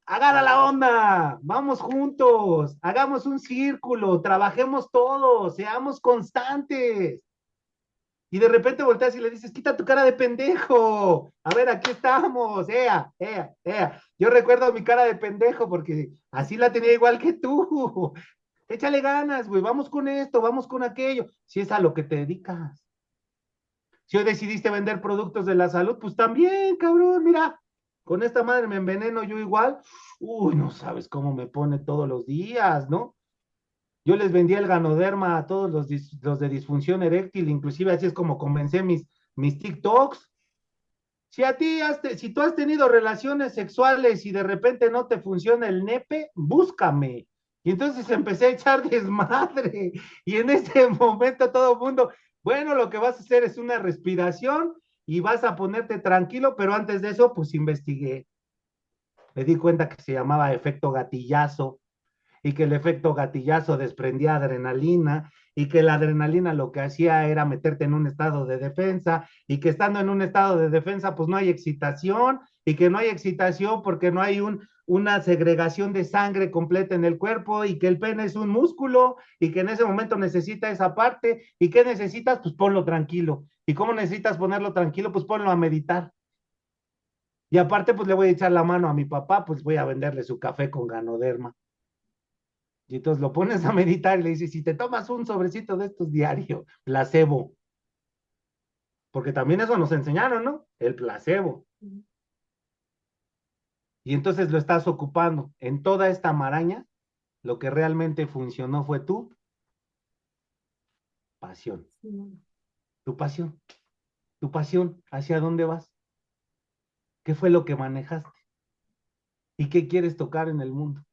Agarra la onda, vamos juntos, hagamos un círculo, trabajemos todos, seamos constantes. Y de repente volteas y le dices, quita tu cara de pendejo. A ver, aquí estamos. Ea. Yo recuerdo mi cara de pendejo porque así la tenía igual que tú. Échale ganas, güey. Vamos con esto, vamos con aquello. Si es a lo que te dedicas. Si hoy decidiste vender productos de la salud, pues también, cabrón. Mira, con esta madre me enveneno yo igual. Uy, no sabes cómo me pone todos los días, ¿no? Yo les vendía el Ganoderma a todos los de disfunción eréctil, inclusive así es como comencé mis TikToks. Si tú has tenido relaciones sexuales y de repente no te funciona el nepe, búscame. Y entonces empecé a echar desmadre. Y en ese momento todo el mundo, bueno, lo que vas a hacer es una respiración y vas a ponerte tranquilo, pero antes de eso, pues investigué. Me di cuenta que se llamaba efecto gatillazo, y que el efecto gatillazo desprendía adrenalina, y que la adrenalina lo que hacía era meterte en un estado de defensa, y que estando en un estado de defensa pues no hay excitación, y que no hay excitación porque no hay una segregación de sangre completa en el cuerpo, y que el pene es un músculo y que en ese momento necesita esa parte. ¿Y qué necesitas? Pues ponlo tranquilo. ¿Y cómo necesitas ponerlo tranquilo? Pues ponlo a meditar. Y aparte pues le voy a echar la mano a mi papá, pues voy a venderle su café con Ganoderma. Y entonces lo pones a meditar y le dices, si te tomas un sobrecito de estos diario, placebo, porque también eso nos enseñaron, ¿no? El placebo. Y entonces lo estás ocupando. En toda esta maraña, lo que realmente funcionó fue tu pasión. Tu pasión. Tu pasión. ¿Hacia dónde vas? ¿Qué fue lo que manejaste? ¿Y qué quieres tocar en el mundo?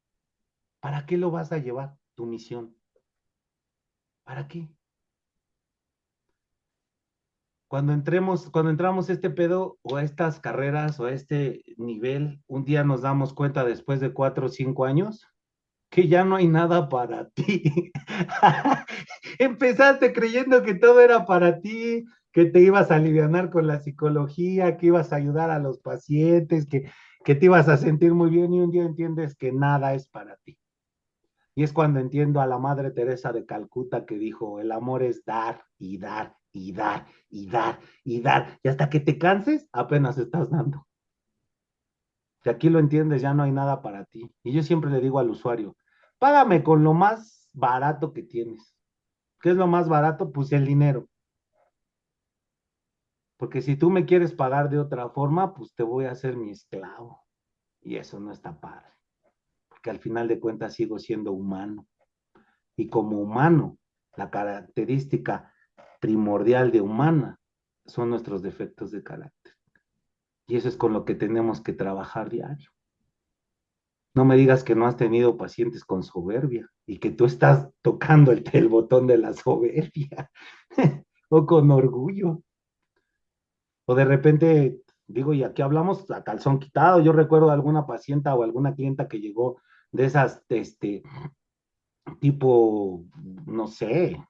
¿Para qué lo vas a llevar? Tu misión. ¿Para qué? Cuando entramos a este pedo o a estas carreras o a este nivel, un día nos damos cuenta después de 4 o 5 años que ya no hay nada para ti. Empezaste creyendo que todo era para ti, que te ibas a alivianar con la psicología, que ibas a ayudar a los pacientes, que te ibas a sentir muy bien, y un día entiendes que nada es para ti. Y es cuando entiendo a la Madre Teresa de Calcuta que dijo, el amor es dar y dar y dar, y dar, y dar, y hasta que te canses, apenas estás dando. Si aquí lo entiendes, ya no hay nada para ti. Y yo siempre le digo al usuario, págame con lo más barato que tienes. ¿Qué es lo más barato? Pues el dinero. Porque si tú me quieres pagar de otra forma, pues te voy a hacer mi esclavo. Y eso no está padre. Porque al final de cuentas sigo siendo humano. Y como humano, la característica primordial de humana son nuestros defectos de carácter. Y eso es con lo que tenemos que trabajar diario. No me digas que no has tenido pacientes con soberbia y que tú estás tocando el botón de la soberbia o con orgullo. O de repente, digo, y aquí hablamos a calzón quitado. Yo recuerdo alguna paciente o alguna clienta que llegó de esas, tipo, no sé,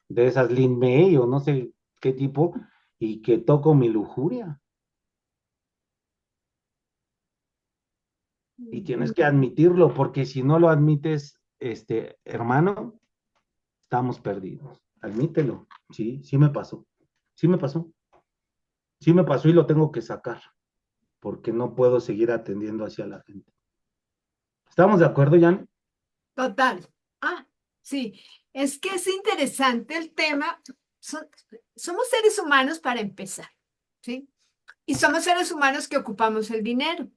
de esas Lin May o no sé qué tipo, y que toco mi lujuria. Y tienes que admitirlo, porque si no lo admites, hermano, estamos perdidos. Admítelo. Sí, sí me pasó. Sí me pasó. Sí me pasó y lo tengo que sacar, porque no puedo seguir atendiendo hacia la gente. ¿Estamos de acuerdo, Jan? Total. Ah, sí. Es que es interesante el tema. Son- Somos seres humanos para empezar, ¿sí? Y somos seres humanos que ocupamos el dinero.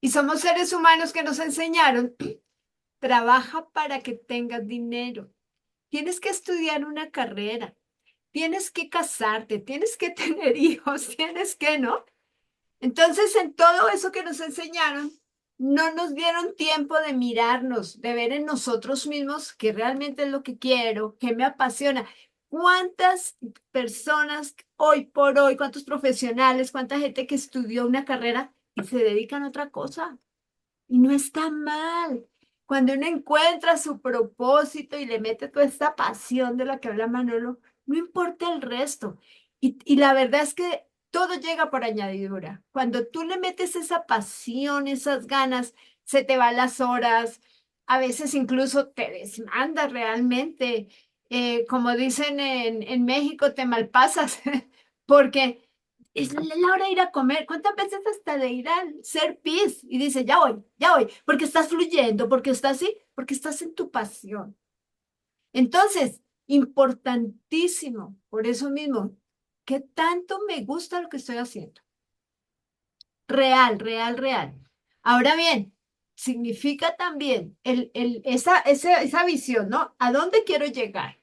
Y somos seres humanos que nos enseñaron, trabaja para que tengas dinero. Tienes que estudiar una carrera, tienes que casarte, tienes que tener hijos, tienes que, ¿no? Entonces, en todo eso que nos enseñaron, no nos dieron tiempo de mirarnos, de ver en nosotros mismos qué realmente es lo que quiero, qué me apasiona. ¿Cuántas personas hoy por hoy, cuántos profesionales, cuánta gente que estudió una carrera y se dedican a otra cosa? Y no está mal. Cuando uno encuentra su propósito y le mete toda esta pasión de la que habla Manolo, no importa el resto. Y la verdad es que todo llega por añadidura. Cuando tú le metes esa pasión, esas ganas, se te van las horas, a veces incluso te desmandas realmente. Como dicen en México, te malpasas, porque es la hora de ir a comer. ¿Cuántas veces hasta de ir al ser pis? Y dice, ya voy, porque estás fluyendo, porque estás así, porque estás en tu pasión. Entonces, importantísimo, por eso mismo, ¿qué tanto me gusta lo que estoy haciendo? Real, real, real. Ahora bien, significa también esa visión, ¿no? ¿A dónde quiero llegar?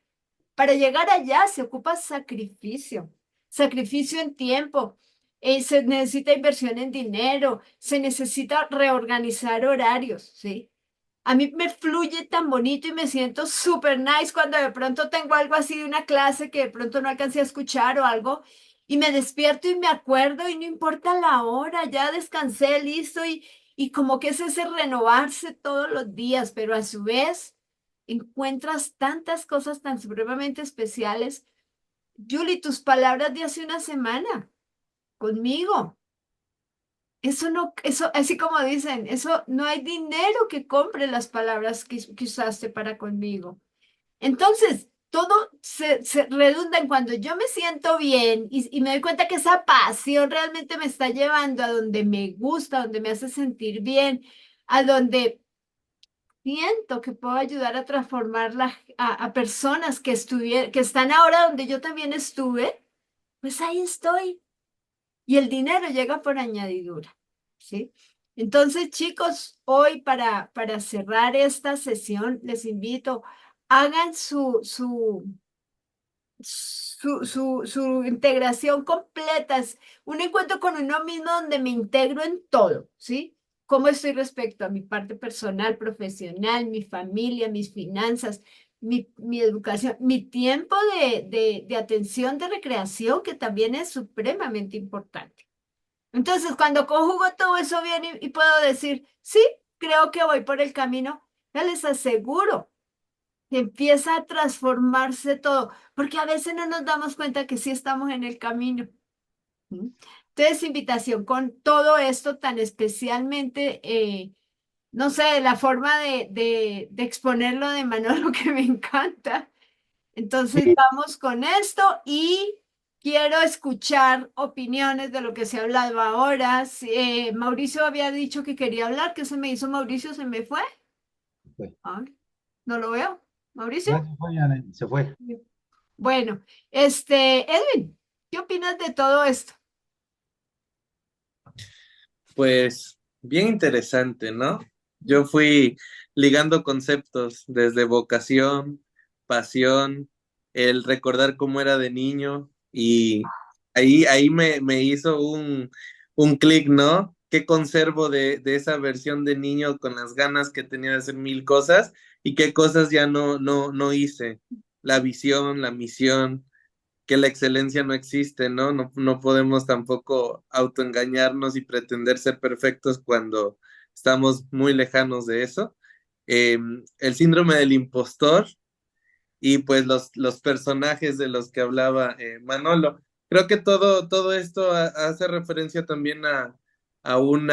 Para llegar allá se ocupa sacrificio, sacrificio en tiempo, se necesita inversión en dinero, se necesita reorganizar horarios, ¿sí? A mí me fluye tan bonito y me siento súper nice cuando de pronto tengo algo así de una clase que de pronto no alcancé a escuchar o algo y me despierto y me acuerdo y no importa la hora, ya descansé, listo y como que es ese renovarse todos los días, pero a su vez encuentras tantas cosas tan supremamente especiales. Julie, tus palabras de hace una semana conmigo. Eso no, eso, así como dicen, eso no hay dinero que compre las palabras que usaste para conmigo. Entonces, todo se redunda en cuando yo me siento bien y me doy cuenta que esa pasión realmente me está llevando a donde me gusta, a donde me hace sentir bien, a donde siento que puedo ayudar a transformar a personas que están ahora donde yo también estuve, pues ahí estoy. Y el dinero llega por añadidura, ¿sí? Entonces, chicos, hoy para cerrar esta sesión, les invito, hagan su integración completa. Es un encuentro con uno mismo donde me integro en todo, ¿sí? ¿Cómo estoy respecto a mi parte personal, profesional, mi familia, mis finanzas, mi educación, mi tiempo de atención, de recreación, que también es supremamente importante? Entonces, cuando conjugo todo eso bien y puedo decir, sí, creo que voy por el camino, ya les aseguro que empieza a transformarse todo, porque a veces no nos damos cuenta que sí estamos en el camino. ¿Mm? Entonces, invitación con todo esto tan especialmente, no sé, la forma de exponerlo de Manolo que me encanta. Entonces Sí, vamos con esto y quiero escuchar opiniones de lo que se ha hablado ahora. Sí, Mauricio había dicho que quería hablar. ¿Qué se me hizo Mauricio? ¿Se me fue? pues, Ah, no lo veo. ¿Mauricio? ya se fue, Janet, se fue. Bueno, Edwin, ¿qué opinas de todo esto? Pues bien interesante, ¿no? Yo fui ligando conceptos desde vocación, pasión, el recordar cómo era de niño y ahí me hizo un clic, ¿no? ¿Qué conservo de esa versión de niño con las ganas que tenía de hacer mil cosas y qué cosas ya no hice? La visión, la misión, que la excelencia no existe, ¿no? No podemos tampoco autoengañarnos y pretender ser perfectos cuando estamos muy lejanos de eso. El síndrome del impostor y pues los personajes de los que hablaba Manolo. Creo que todo esto hace referencia también a un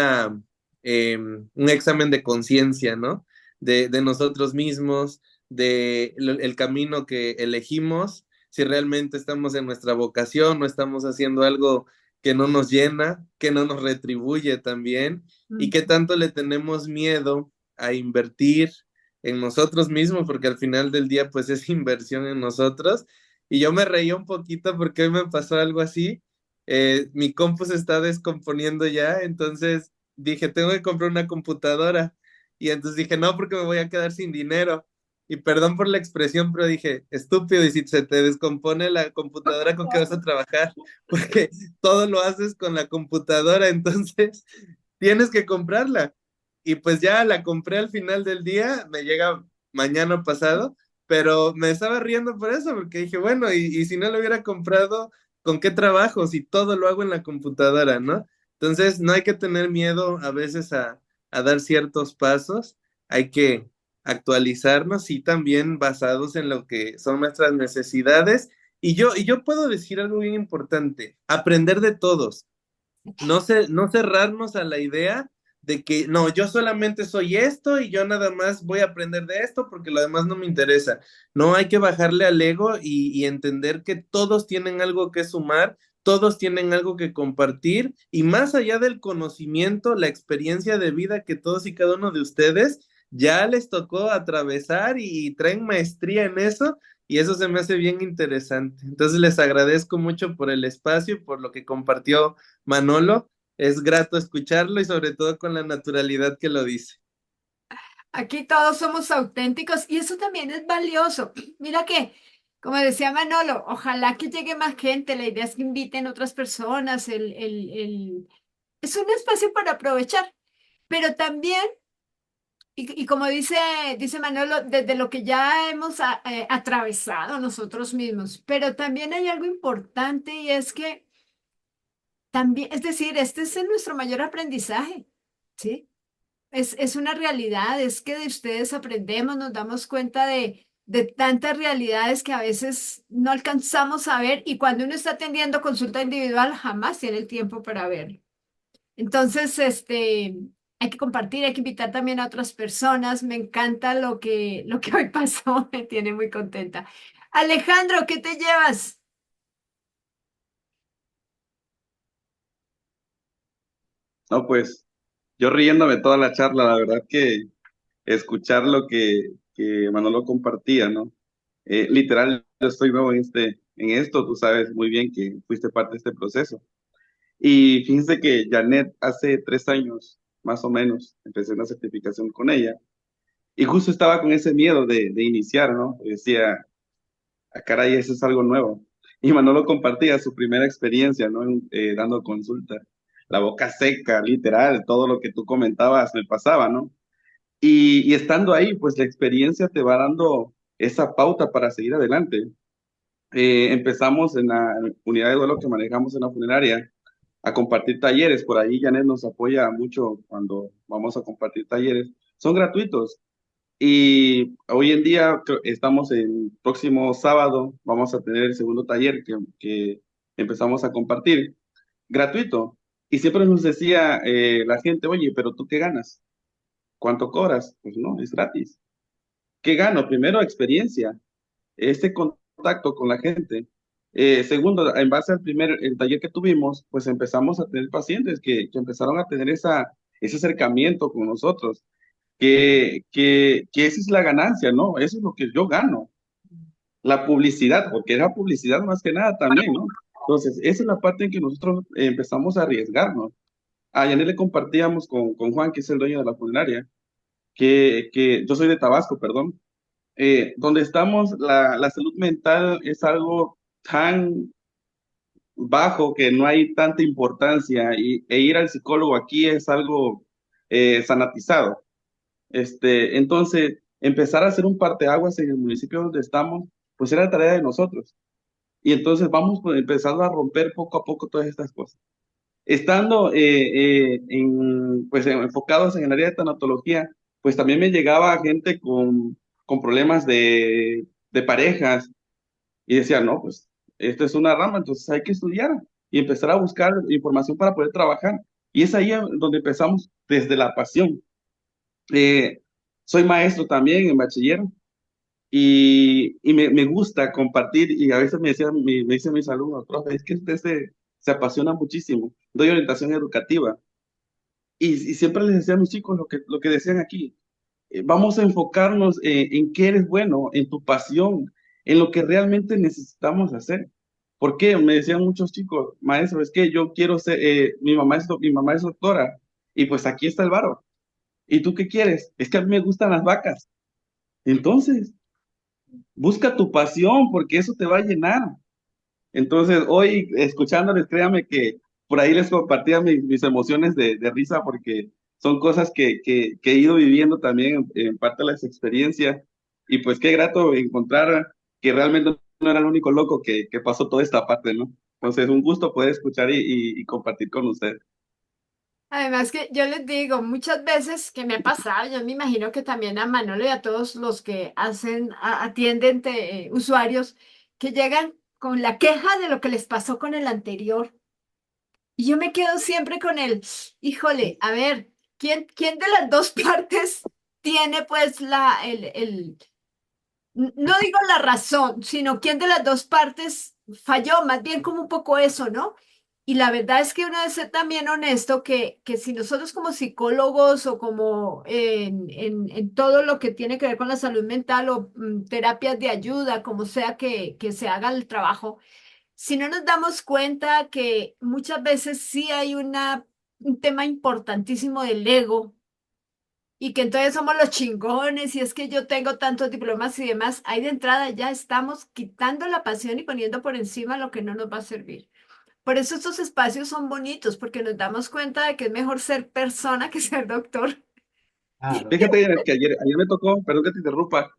examen de conciencia, ¿no? De nosotros mismos, de el camino que elegimos, si realmente estamos en nuestra vocación o estamos haciendo algo que no nos llena, que no nos retribuye también, y Mm. qué tanto le tenemos miedo a invertir en nosotros mismos, porque al final del día, pues es inversión en nosotros. Y yo me reí un poquito porque hoy me pasó algo así. Mi compu se está descomponiendo ya, entonces dije, tengo que comprar una computadora. Y entonces dije, no, porque me voy a quedar sin dinero. Y perdón por la expresión, pero dije, estúpido, y si se te descompone la computadora, ¿con qué vas a trabajar? Porque todo lo haces con la computadora, entonces tienes que comprarla. Y pues ya la compré al final del día, me llega mañana pasado, pero me estaba riendo por eso, porque dije, bueno, y si no lo hubiera comprado, ¿con qué trabajo? Si todo lo hago en la computadora, ¿no? Entonces, no hay que tener miedo a veces a dar ciertos pasos, hay que actualizarnos y también basados en lo que son nuestras necesidades. Y yo puedo decir algo bien importante, aprender de todos, no cerrarnos a la idea de que no, yo solamente soy esto y yo nada más voy a aprender de esto porque lo demás no me interesa. No, hay que bajarle al ego y entender que todos tienen algo que sumar, todos tienen algo que compartir y más allá del conocimiento, la experiencia de vida que todos y cada uno de ustedes ya les tocó atravesar y traen maestría en eso. Y eso se me hace bien interesante. Entonces les agradezco mucho por el espacio y por lo que compartió Manolo. Es grato escucharlo y sobre todo con la naturalidad que lo dice. Aquí todos somos auténticos y eso también es valioso. Mira que, como decía Manolo, ojalá que llegue más gente. La idea es que inviten otras personas. Es un espacio para aprovechar, pero también, y como dice Manolo, desde lo que ya hemos atravesado nosotros mismos, pero también hay algo importante y es que también, es decir, este es nuestro mayor aprendizaje, ¿sí? Es una realidad, es que de ustedes aprendemos, nos damos cuenta de tantas realidades que a veces no alcanzamos a ver y cuando uno está atendiendo consulta individual jamás tiene el tiempo para verlo. Entonces, hay que compartir, hay que invitar también a otras personas. Me encanta lo que hoy pasó, me tiene muy contenta. Alejandro, ¿qué te llevas? No, pues yo riéndome toda la charla, la verdad que escuchar lo que Manolo compartía, ¿no? Literal, yo estoy nuevo en esto, tú sabes muy bien que fuiste parte de este proceso. Y fíjense que Janet hace 3 años, más o menos, empecé una certificación con ella y justo estaba con ese miedo de iniciar, ¿no? Decía, ah, caray, eso es algo nuevo. Y Manolo compartía su primera experiencia, ¿no? Dando consulta. La boca seca, literal, todo lo que tú comentabas me pasaba, ¿no? Y estando ahí, pues la experiencia te va dando esa pauta para seguir adelante. Empezamos en la unidad de duelo que manejamos en la funeraria a compartir talleres. Por ahí Janet nos apoya mucho cuando vamos a compartir talleres. Son gratuitos. Y hoy en día estamos en próximo sábado, vamos a tener el segundo taller que empezamos a compartir, gratuito. Y siempre nos decía la gente, oye, pero ¿tú qué ganas? ¿Cuánto cobras? Pues no, es gratis. ¿Qué gano? Primero, experiencia. Este contacto con la gente. Segundo, en base al el taller que tuvimos, pues empezamos a tener pacientes que empezaron a tener ese acercamiento con nosotros, que esa es la ganancia, ¿no? Eso es lo que yo gano, la publicidad, porque era publicidad más que nada también, ¿no? Entonces, esa es la parte en que nosotros empezamos a arriesgarnos. A Yanet le compartíamos con Juan, que es el dueño de la funeraria, que yo soy de Tabasco, perdón, donde estamos, la salud mental es algo tan bajo que no hay tanta importancia e ir al psicólogo aquí es algo sanatizado. Entonces, empezar a hacer un parteaguas en el municipio donde estamos, pues era tarea de nosotros. Y entonces vamos pues, empezando a romper poco a poco todas estas cosas. Estando pues, enfocados en el área de tanatología, pues también me llegaba gente con problemas de parejas y decía, no, pues esto es una rama, entonces hay que estudiar y empezar a buscar información para poder trabajar. Y es ahí donde empezamos desde la pasión. Eh, Soy maestro también en bachiller y me gusta compartir y a veces me dicen mis alumnos, profe, es que usted se apasiona muchísimo. Doy orientación educativa y siempre les decía a mis chicos lo que decían aquí. Vamos a enfocarnos en qué eres bueno, en tu pasión, en lo que realmente necesitamos hacer. ¿Por qué? Me decían muchos chicos, maestro, es que yo quiero ser, mi mamá es doctora y pues aquí está el varo. ¿Y tú qué quieres? Es que a mí me gustan las vacas. Entonces, busca tu pasión porque eso te va a llenar. Entonces, hoy escuchándoles, créame que por ahí les compartía mis emociones de risa porque son cosas que he ido viviendo también en parte de las experiencias. Y pues qué grato encontrar que realmente no era el único loco que pasó toda esta parte, ¿no? Entonces, un gusto poder escuchar y compartir con ustedes. Además que yo les digo, muchas veces que me ha pasado, yo me imagino que también a Manolo y a todos los que atienden usuarios que llegan con la queja de lo que les pasó con el anterior. Y yo me quedo siempre con híjole, a ver, ¿quién de las dos partes tiene pues no digo la razón, sino quién de las dos partes falló, más bien como un poco eso, ¿no? Y la verdad es que uno debe ser también honesto que si nosotros como psicólogos o como en todo lo que tiene que ver con la salud mental o terapias de ayuda, como sea que se haga el trabajo, si no nos damos cuenta que muchas veces sí hay un tema importantísimo del ego y que entonces somos los chingones y es que yo tengo tantos diplomas y demás, ahí de entrada ya estamos quitando la pasión y poniendo por encima lo que no nos va a servir. Por eso estos espacios son bonitos, porque nos damos cuenta de que es mejor ser persona que ser doctor. Claro. Fíjate que ayer me tocó, perdón que te interrumpa,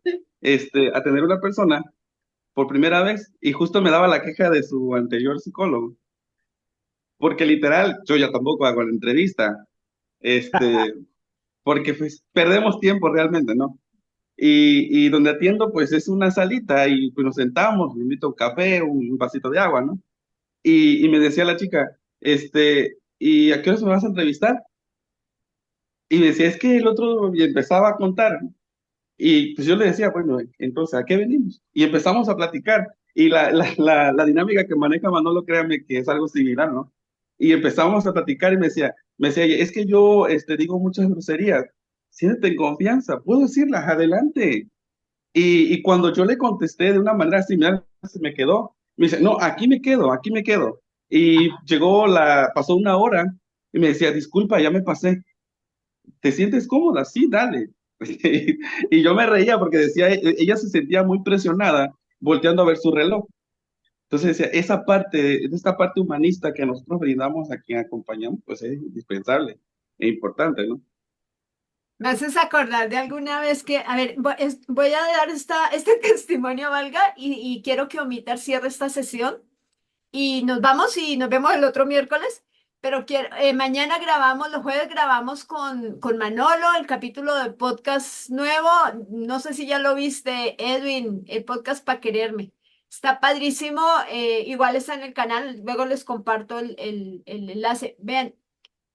atender a una persona por primera vez y justo me daba la queja de su anterior psicólogo. Porque literal, yo ya tampoco hago la entrevista, este, porque pues perdemos tiempo realmente, ¿no? Y donde atiendo, pues es una salita y pues nos sentamos, me invito a un café, un vasito de agua, ¿no? Y me decía la chica, ¿y a qué hora me vas a entrevistar? Y me decía, es que el otro, y empezaba a contar, ¿no? Y pues yo le decía, bueno, entonces, ¿a qué venimos? Y empezamos a platicar. Y la dinámica que maneja Manolo, créame que es algo similar, ¿no? Y empezamos a platicar y me decía, ella, es que yo digo muchas groserías. Siéntete en confianza, puedo decirlas, adelante. Y cuando yo le contesté de una manera similar, se me quedó. Me dice, no, aquí me quedo, aquí me quedo. Y pasó una hora y me decía, disculpa, ya me pasé. ¿Te sientes cómoda? Sí, dale. Y yo me reía porque decía, ella se sentía muy presionada volteando a ver su reloj. Entonces decía, esta parte humanista que nosotros brindamos a quien acompañamos, pues es indispensable e importante, ¿no? Me haces acordar de alguna vez que, a ver, voy a dar este testimonio, Valga, y quiero que Omitar cierre esta sesión y nos vamos y nos vemos el otro miércoles. Pero mañana grabamos, los jueves grabamos con Manolo el capítulo de podcast nuevo. No sé si ya lo viste, Edwin, el podcast para quererme. Está padrísimo, igual está en el canal, luego les comparto el enlace. Vean,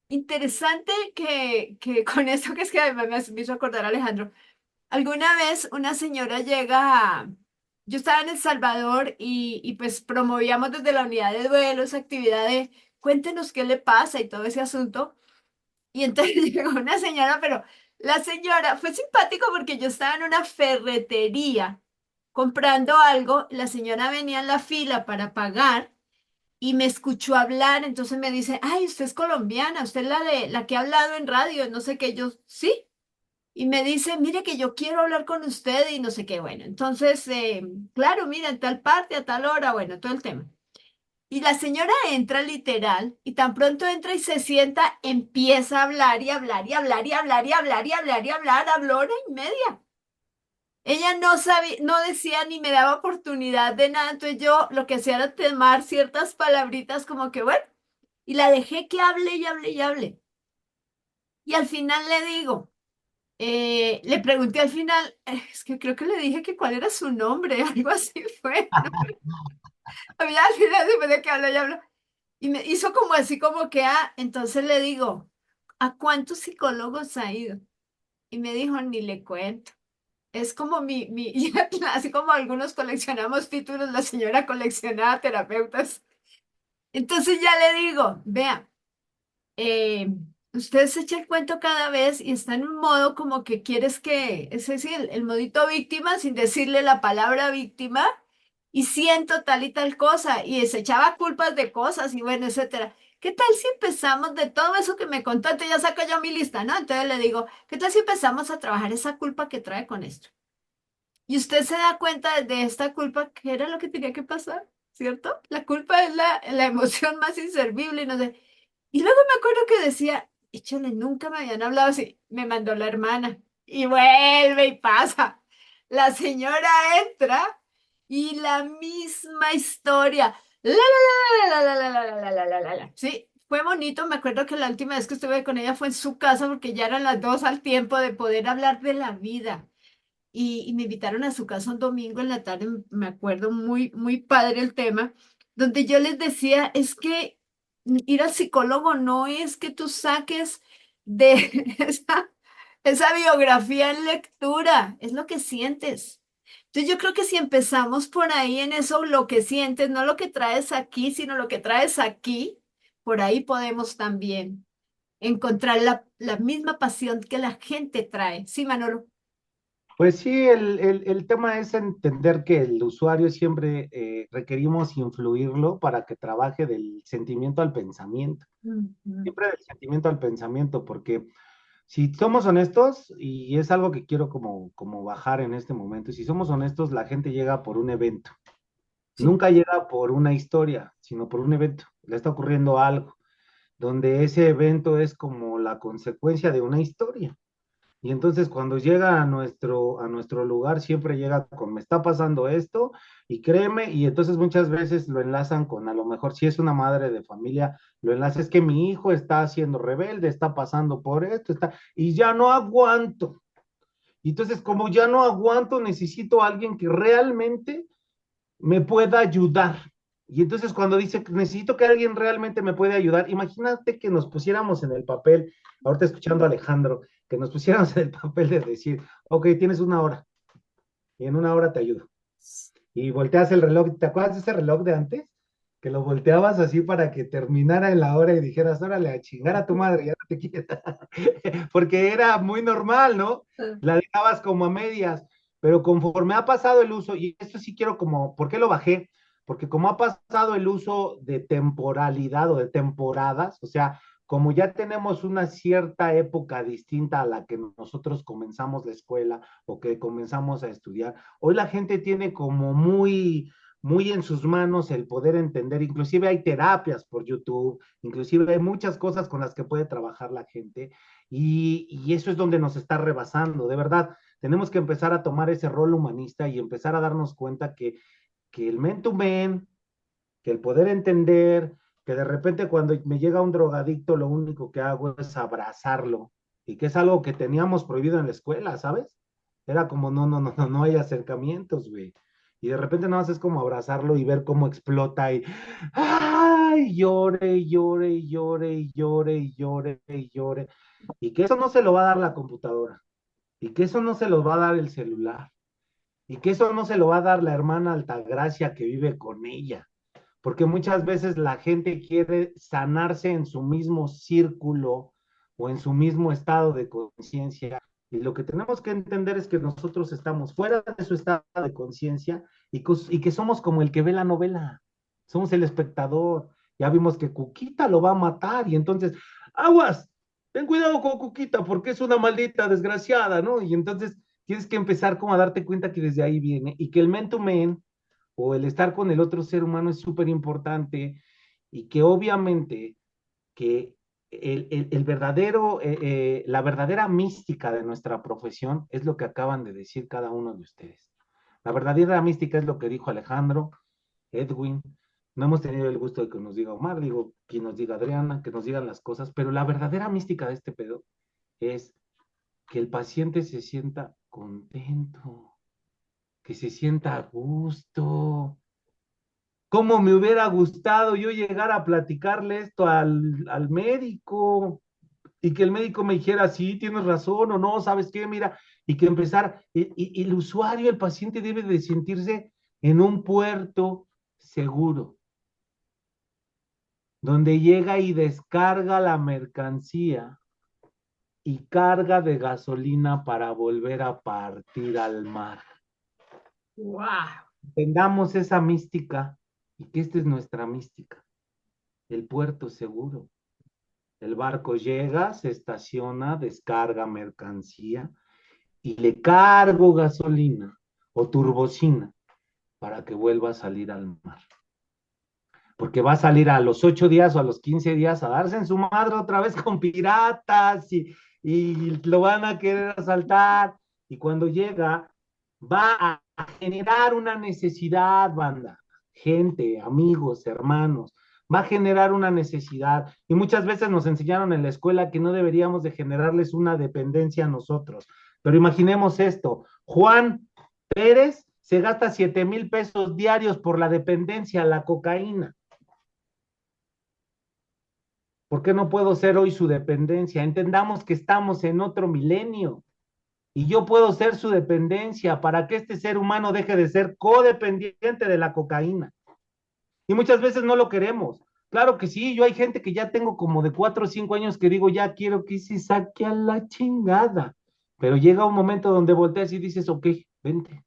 interesante que con eso que es que además me hizo acordar Alejandro. Alguna vez una señora llega yo estaba en El Salvador y pues promovíamos desde la unidad de duelo esa actividad de cuéntenos qué le pasa y todo ese asunto. Y entonces llegó una señora, pero la señora fue simpático porque yo estaba en una ferretería comprando algo, la señora venía en la fila para pagar y me escuchó hablar, entonces me dice, ay, usted es colombiana, usted es la que ha hablado en radio, no sé qué, yo, sí. Y me dice, mire que yo quiero hablar con usted y no sé qué, bueno, entonces, claro, mira, en tal parte, a tal hora, bueno, todo el tema. Y la señora entra literal y tan pronto entra y se sienta, empieza a hablar y hablar y hablar y hablar y hablar y hablar y hablar, habló hora y media. Ella no sabía, no decía ni me daba oportunidad de nada, entonces yo lo que hacía era tomar ciertas palabritas como que bueno, y la dejé que hable y hable y hable. Y al final le digo, le pregunté al final, es que creo que le dije que cuál era su nombre, algo así fue. Ya al final después de que habló y habló. Y me hizo como así, como que, entonces le digo, ¿a cuántos psicólogos ha ido? Y me dijo, ni le cuento. Es como y así como algunos coleccionamos títulos, la señora coleccionaba terapeutas. Entonces ya le digo, vea, eh, usted se echa el cuento cada vez y está en un modo como que quieres que, es decir, el modito víctima sin decirle la palabra víctima y siento tal y tal cosa y se echaba culpas de cosas y bueno, etcétera. ¿Qué tal si empezamos de todo eso que me contó? Entonces ya saco yo mi lista, ¿no? Entonces le digo, ¿qué tal si empezamos a trabajar esa culpa que trae con esto? Y usted se da cuenta de esta culpa que era lo que tenía que pasar, ¿cierto? La culpa es la emoción más inservible y no sé. Y luego me acuerdo que decía, échale, nunca me habían hablado así. Me mandó la hermana y vuelve y pasa. La señora entra y la misma historia. La, la, la, la, la, la, la, la, la, la, la. Sí, fue bonito. Me acuerdo que la última vez que estuve con ella fue en su casa porque ya eran las 2 al tiempo de poder hablar de la vida y me invitaron a su casa un domingo en la tarde, me acuerdo muy, muy padre el tema, donde yo les decía, es que ir al psicólogo no es que tú saques de esa biografía en lectura, es lo que sientes. Entonces yo creo que si empezamos por ahí en eso, lo que sientes, no lo que traes aquí, sino lo que traes aquí, por ahí podemos también encontrar la misma pasión que la gente trae. Sí, Manolo. Pues sí, el tema es entender que el usuario siempre requerimos influirlo para que trabaje del sentimiento al pensamiento, Ujú. siempre del sentimiento al pensamiento, porque si somos honestos, y es algo que quiero como bajar en este momento, si somos honestos, la gente llega por un evento, Sí. nunca llega por una historia, sino por un evento, le está ocurriendo algo, donde ese evento es como la consecuencia de una historia. Y entonces cuando llega a nuestro lugar, siempre llega con, me está pasando esto, y créeme, y entonces muchas veces lo enlazan con, a lo mejor si es una madre de familia, lo enlaza, es que mi hijo está siendo rebelde, está pasando por esto, y ya no aguanto. Y entonces como ya no aguanto, necesito a alguien que realmente me pueda ayudar. Y entonces cuando dice que necesito que alguien realmente me pueda ayudar, imagínate que nos pusiéramos en el papel, ahorita escuchando a Alejandro, que nos pusiéramos en el papel de decir, ok, tienes una hora y en una hora te ayudo. Y volteas el reloj, ¿te acuerdas de ese reloj de antes? Que lo volteabas así para que terminara en la hora y dijeras, órale, a chingar a tu madre, ya no te quieres. Porque era muy normal, ¿no? La dejabas como a medias, pero conforme ha pasado el uso, y esto sí quiero como, ¿por qué lo bajé? Porque como ha pasado el uso de temporalidad o de temporadas, o sea, como ya tenemos una cierta época distinta a la que nosotros comenzamos la escuela o que comenzamos a estudiar, hoy la gente tiene como muy en sus manos el poder entender, inclusive hay terapias por YouTube, inclusive hay muchas cosas con las que puede trabajar la gente y eso es donde nos está rebasando, de verdad. Tenemos que empezar a tomar ese rol humanista y empezar a darnos cuenta que el men to men, que el poder entender, que de repente cuando me llega un drogadicto lo único que hago es abrazarlo y que es algo que teníamos prohibido en la escuela, ¿sabes? Era como, no, no, no, no, no hay acercamientos, güey. Y de repente nada más es como abrazarlo y ver cómo explota y, ¡ay! Llore, y llore, y llore, y llore, y llore, y llore. Y que eso no se lo va a dar la computadora. Y que eso no se lo va a dar el celular. y que eso no se lo va a dar la hermana Altagracia que vive con ella, porque muchas veces la gente quiere sanarse en su mismo círculo o en su mismo estado de conciencia, y lo que tenemos que entender es que nosotros estamos fuera de su estado de conciencia y que somos como el que ve la novela, somos el espectador. Ya vimos que Cuquita lo va a matar y entonces, aguas, ten cuidado con Cuquita porque es una maldita desgraciada, ¿no? Y entonces tienes que empezar como a darte cuenta que desde ahí viene y que el men to men o el estar con el otro ser humano es súper importante y que obviamente que el verdadero, la verdadera mística de nuestra profesión es lo que acaban de decir cada uno de ustedes. La verdadera mística es lo que dijo Alejandro, Edwin. No hemos tenido el gusto de que nos diga Omar, digo, que nos diga Adriana, que nos digan las cosas, pero la verdadera mística de este pedo es que el paciente se sienta contento, que se sienta a gusto. ¿Cómo me hubiera gustado yo llegar a platicarle esto al médico y que el médico me dijera, sí, tienes razón o no, ¿sabes qué? Mira, y que empezar, y el usuario, el paciente debe de sentirse en un puerto seguro, donde llega y descarga la mercancía y carga de gasolina para volver a partir al mar. ¡Wow! Entendamos esa mística y que esta es nuestra mística, el puerto seguro. El barco llega, se estaciona, descarga mercancía y le cargo gasolina o turbocina para que vuelva a salir al mar. Porque va a salir a los 8 días o a los 15 días a darse en su madre otra vez con piratas y lo van a querer asaltar. Y cuando llega, va a generar una necesidad, banda, gente, amigos, hermanos, va a generar una necesidad. Y muchas veces nos enseñaron en la escuela que no deberíamos de generarles una dependencia a nosotros. Pero imaginemos esto, Juan Pérez se gasta 7,000 pesos diarios por la dependencia a la cocaína. ¿Por qué no puedo ser hoy su dependencia? Entendamos que estamos en otro milenio y yo puedo ser su dependencia para que este ser humano deje de ser codependiente de la cocaína. Y muchas veces no lo queremos. Claro que sí, yo hay gente que ya tengo como de 4 o 5 años que digo, ya quiero que se saque a la chingada. Pero llega un momento donde volteas y dices, ok, vente.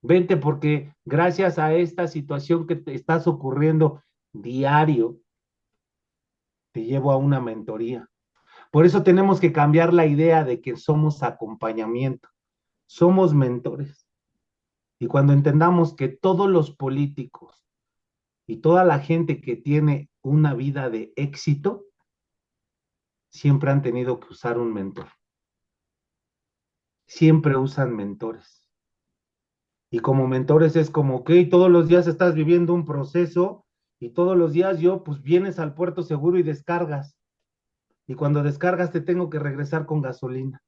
Vente porque gracias a esta situación que te estás ocurriendo diario, te llevo a una mentoría. Por eso tenemos que cambiar la idea de que somos acompañamiento, somos mentores. Y cuando entendamos que todos los políticos y toda la gente que tiene una vida de éxito, siempre han tenido que usar un mentor. Siempre usan mentores. Y como mentores es como, ok, todos los días estás viviendo un proceso y todos los días pues vienes al puerto seguro y descargas. Y cuando descargas te tengo que regresar con gasolina.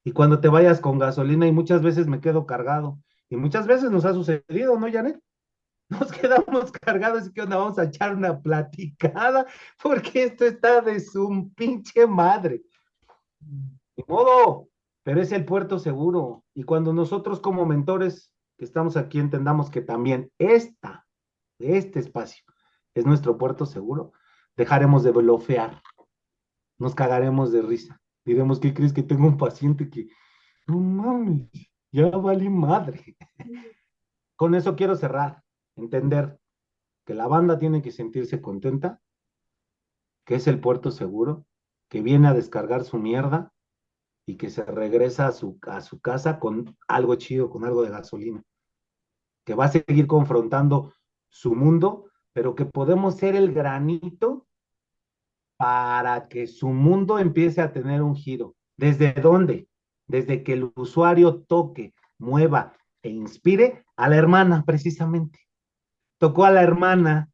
Y cuando te vayas con gasolina y muchas veces me quedo cargado. Y muchas veces nos ha sucedido, ¿no, Janet? Nos quedamos cargados y que onda, vamos a echar una platicada porque esto está de su pinche madre. Ni modo, pero es el puerto seguro. Y cuando nosotros como mentores que estamos aquí entendamos que también este espacio es nuestro puerto seguro, dejaremos de blofear, nos cagaremos de risa. Diremos, ¿qué crees que tengo un paciente que no mames, ya valí madre? Con eso quiero cerrar, entender que la banda tiene que sentirse contenta, que es el puerto seguro, que viene a descargar su mierda y que se regresa a su casa con algo chido, con algo de gasolina, que va a seguir confrontando su mundo, pero que podemos ser el granito para que su mundo empiece a tener un giro. ¿Desde dónde? Desde que el usuario toque, mueva e inspire a la hermana, precisamente. Tocó a la hermana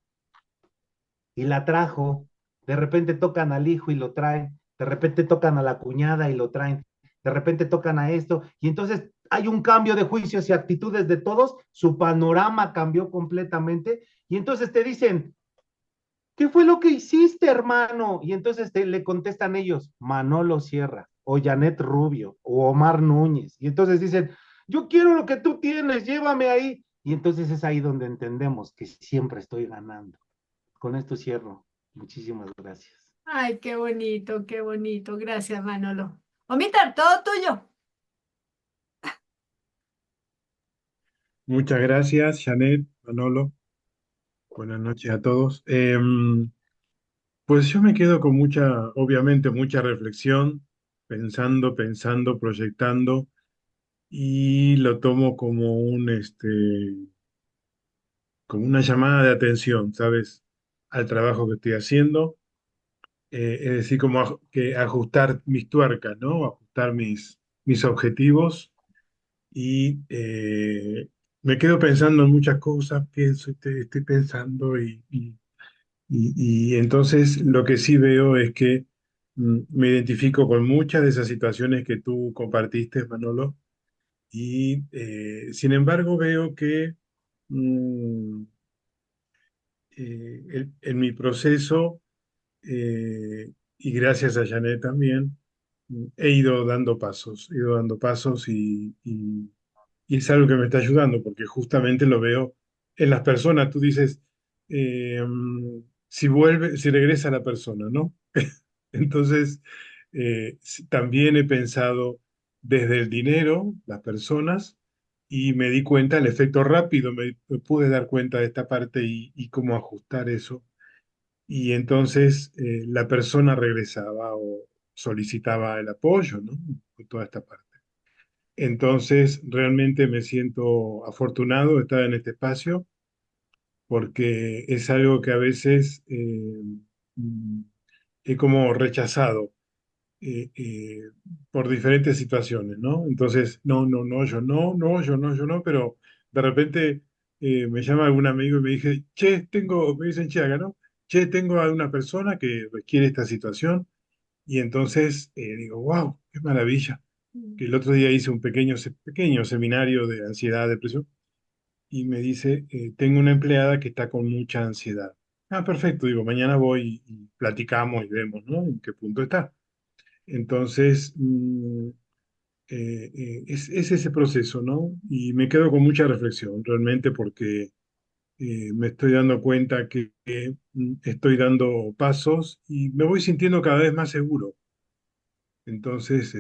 y la trajo. De repente tocan al hijo y lo traen. De repente tocan a la cuñada y lo traen. De repente tocan a esto. Y entonces hay un cambio de juicios y actitudes de todos. Su panorama cambió completamente. Y entonces te dicen, ¿qué fue lo que hiciste, hermano? Y entonces le contestan ellos, Manolo Sierra, o Janet Rubio, o Omar Núñez. Y entonces dicen, yo quiero lo que tú tienes, llévame ahí. Y entonces es ahí donde entendemos que siempre estoy ganando. Con esto cierro. Muchísimas gracias. Ay, qué bonito, qué bonito. Gracias, Manolo. Omitar, todo tuyo. Muchas gracias, Janet, Manolo. Buenas noches a todos. Pues yo me quedo con mucha, obviamente, mucha reflexión, pensando, proyectando, y lo tomo como como una llamada de atención, ¿sabes? Al trabajo que estoy haciendo. Es decir, como que ajustar mis tuercas, ¿no? Ajustar mis objetivos y me quedo pensando en muchas cosas, pienso, estoy pensando y entonces lo que sí veo es que me identifico con muchas de esas situaciones que tú compartiste, Manolo, y sin embargo veo que mm, en mi proceso, y gracias a Janet también, he ido dando pasos y es algo que me está ayudando porque justamente lo veo en las personas. Tú dices, si vuelve, si regresa la persona, ¿no? Entonces, también he pensado desde el dinero, las personas, y me di cuenta el efecto rápido, me pude dar cuenta de esta parte y cómo ajustar eso. Y entonces la persona regresaba o solicitaba el apoyo, ¿no? Toda esta parte. Entonces, realmente me siento afortunado de estar en este espacio porque es algo que a veces mm, he como rechazado eh, eh, por diferentes situaciones, ¿no? Entonces, no, yo no, pero de repente me llama algún amigo y me dije, che, me dicen Chiaga, ¿no? Che, tengo a una persona que requiere esta situación y entonces digo, wow, qué maravilla que el otro día hice un pequeño seminario de ansiedad, depresión, y me dice, tengo una empleada que está con mucha ansiedad. Ah, perfecto, digo, mañana voy y platicamos y vemos, ¿no? En qué punto está. Entonces, es ese proceso, ¿no? Y me quedo con mucha reflexión, realmente, porque me estoy dando cuenta que estoy dando pasos y me voy sintiendo cada vez más seguro. Entonces,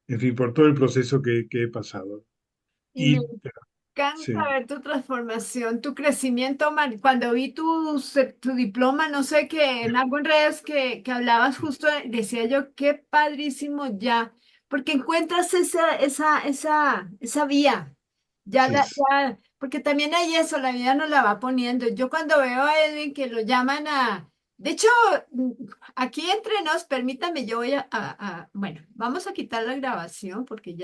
en fin, por todo el proceso que he pasado. Y me Y encanta sí, ver tu transformación, tu crecimiento. Cuando vi tu diploma, no sé qué, en algo en redes que hablabas sí, justo, decía yo, qué padrísimo ya, porque encuentras esa vía. Ya, sí, porque también hay eso, la vida nos la va poniendo. Yo cuando veo a Edwin que lo llaman a... De hecho, mm, aquí entre nos, permítame, yo voy bueno, vamos a quitar la grabación porque ya...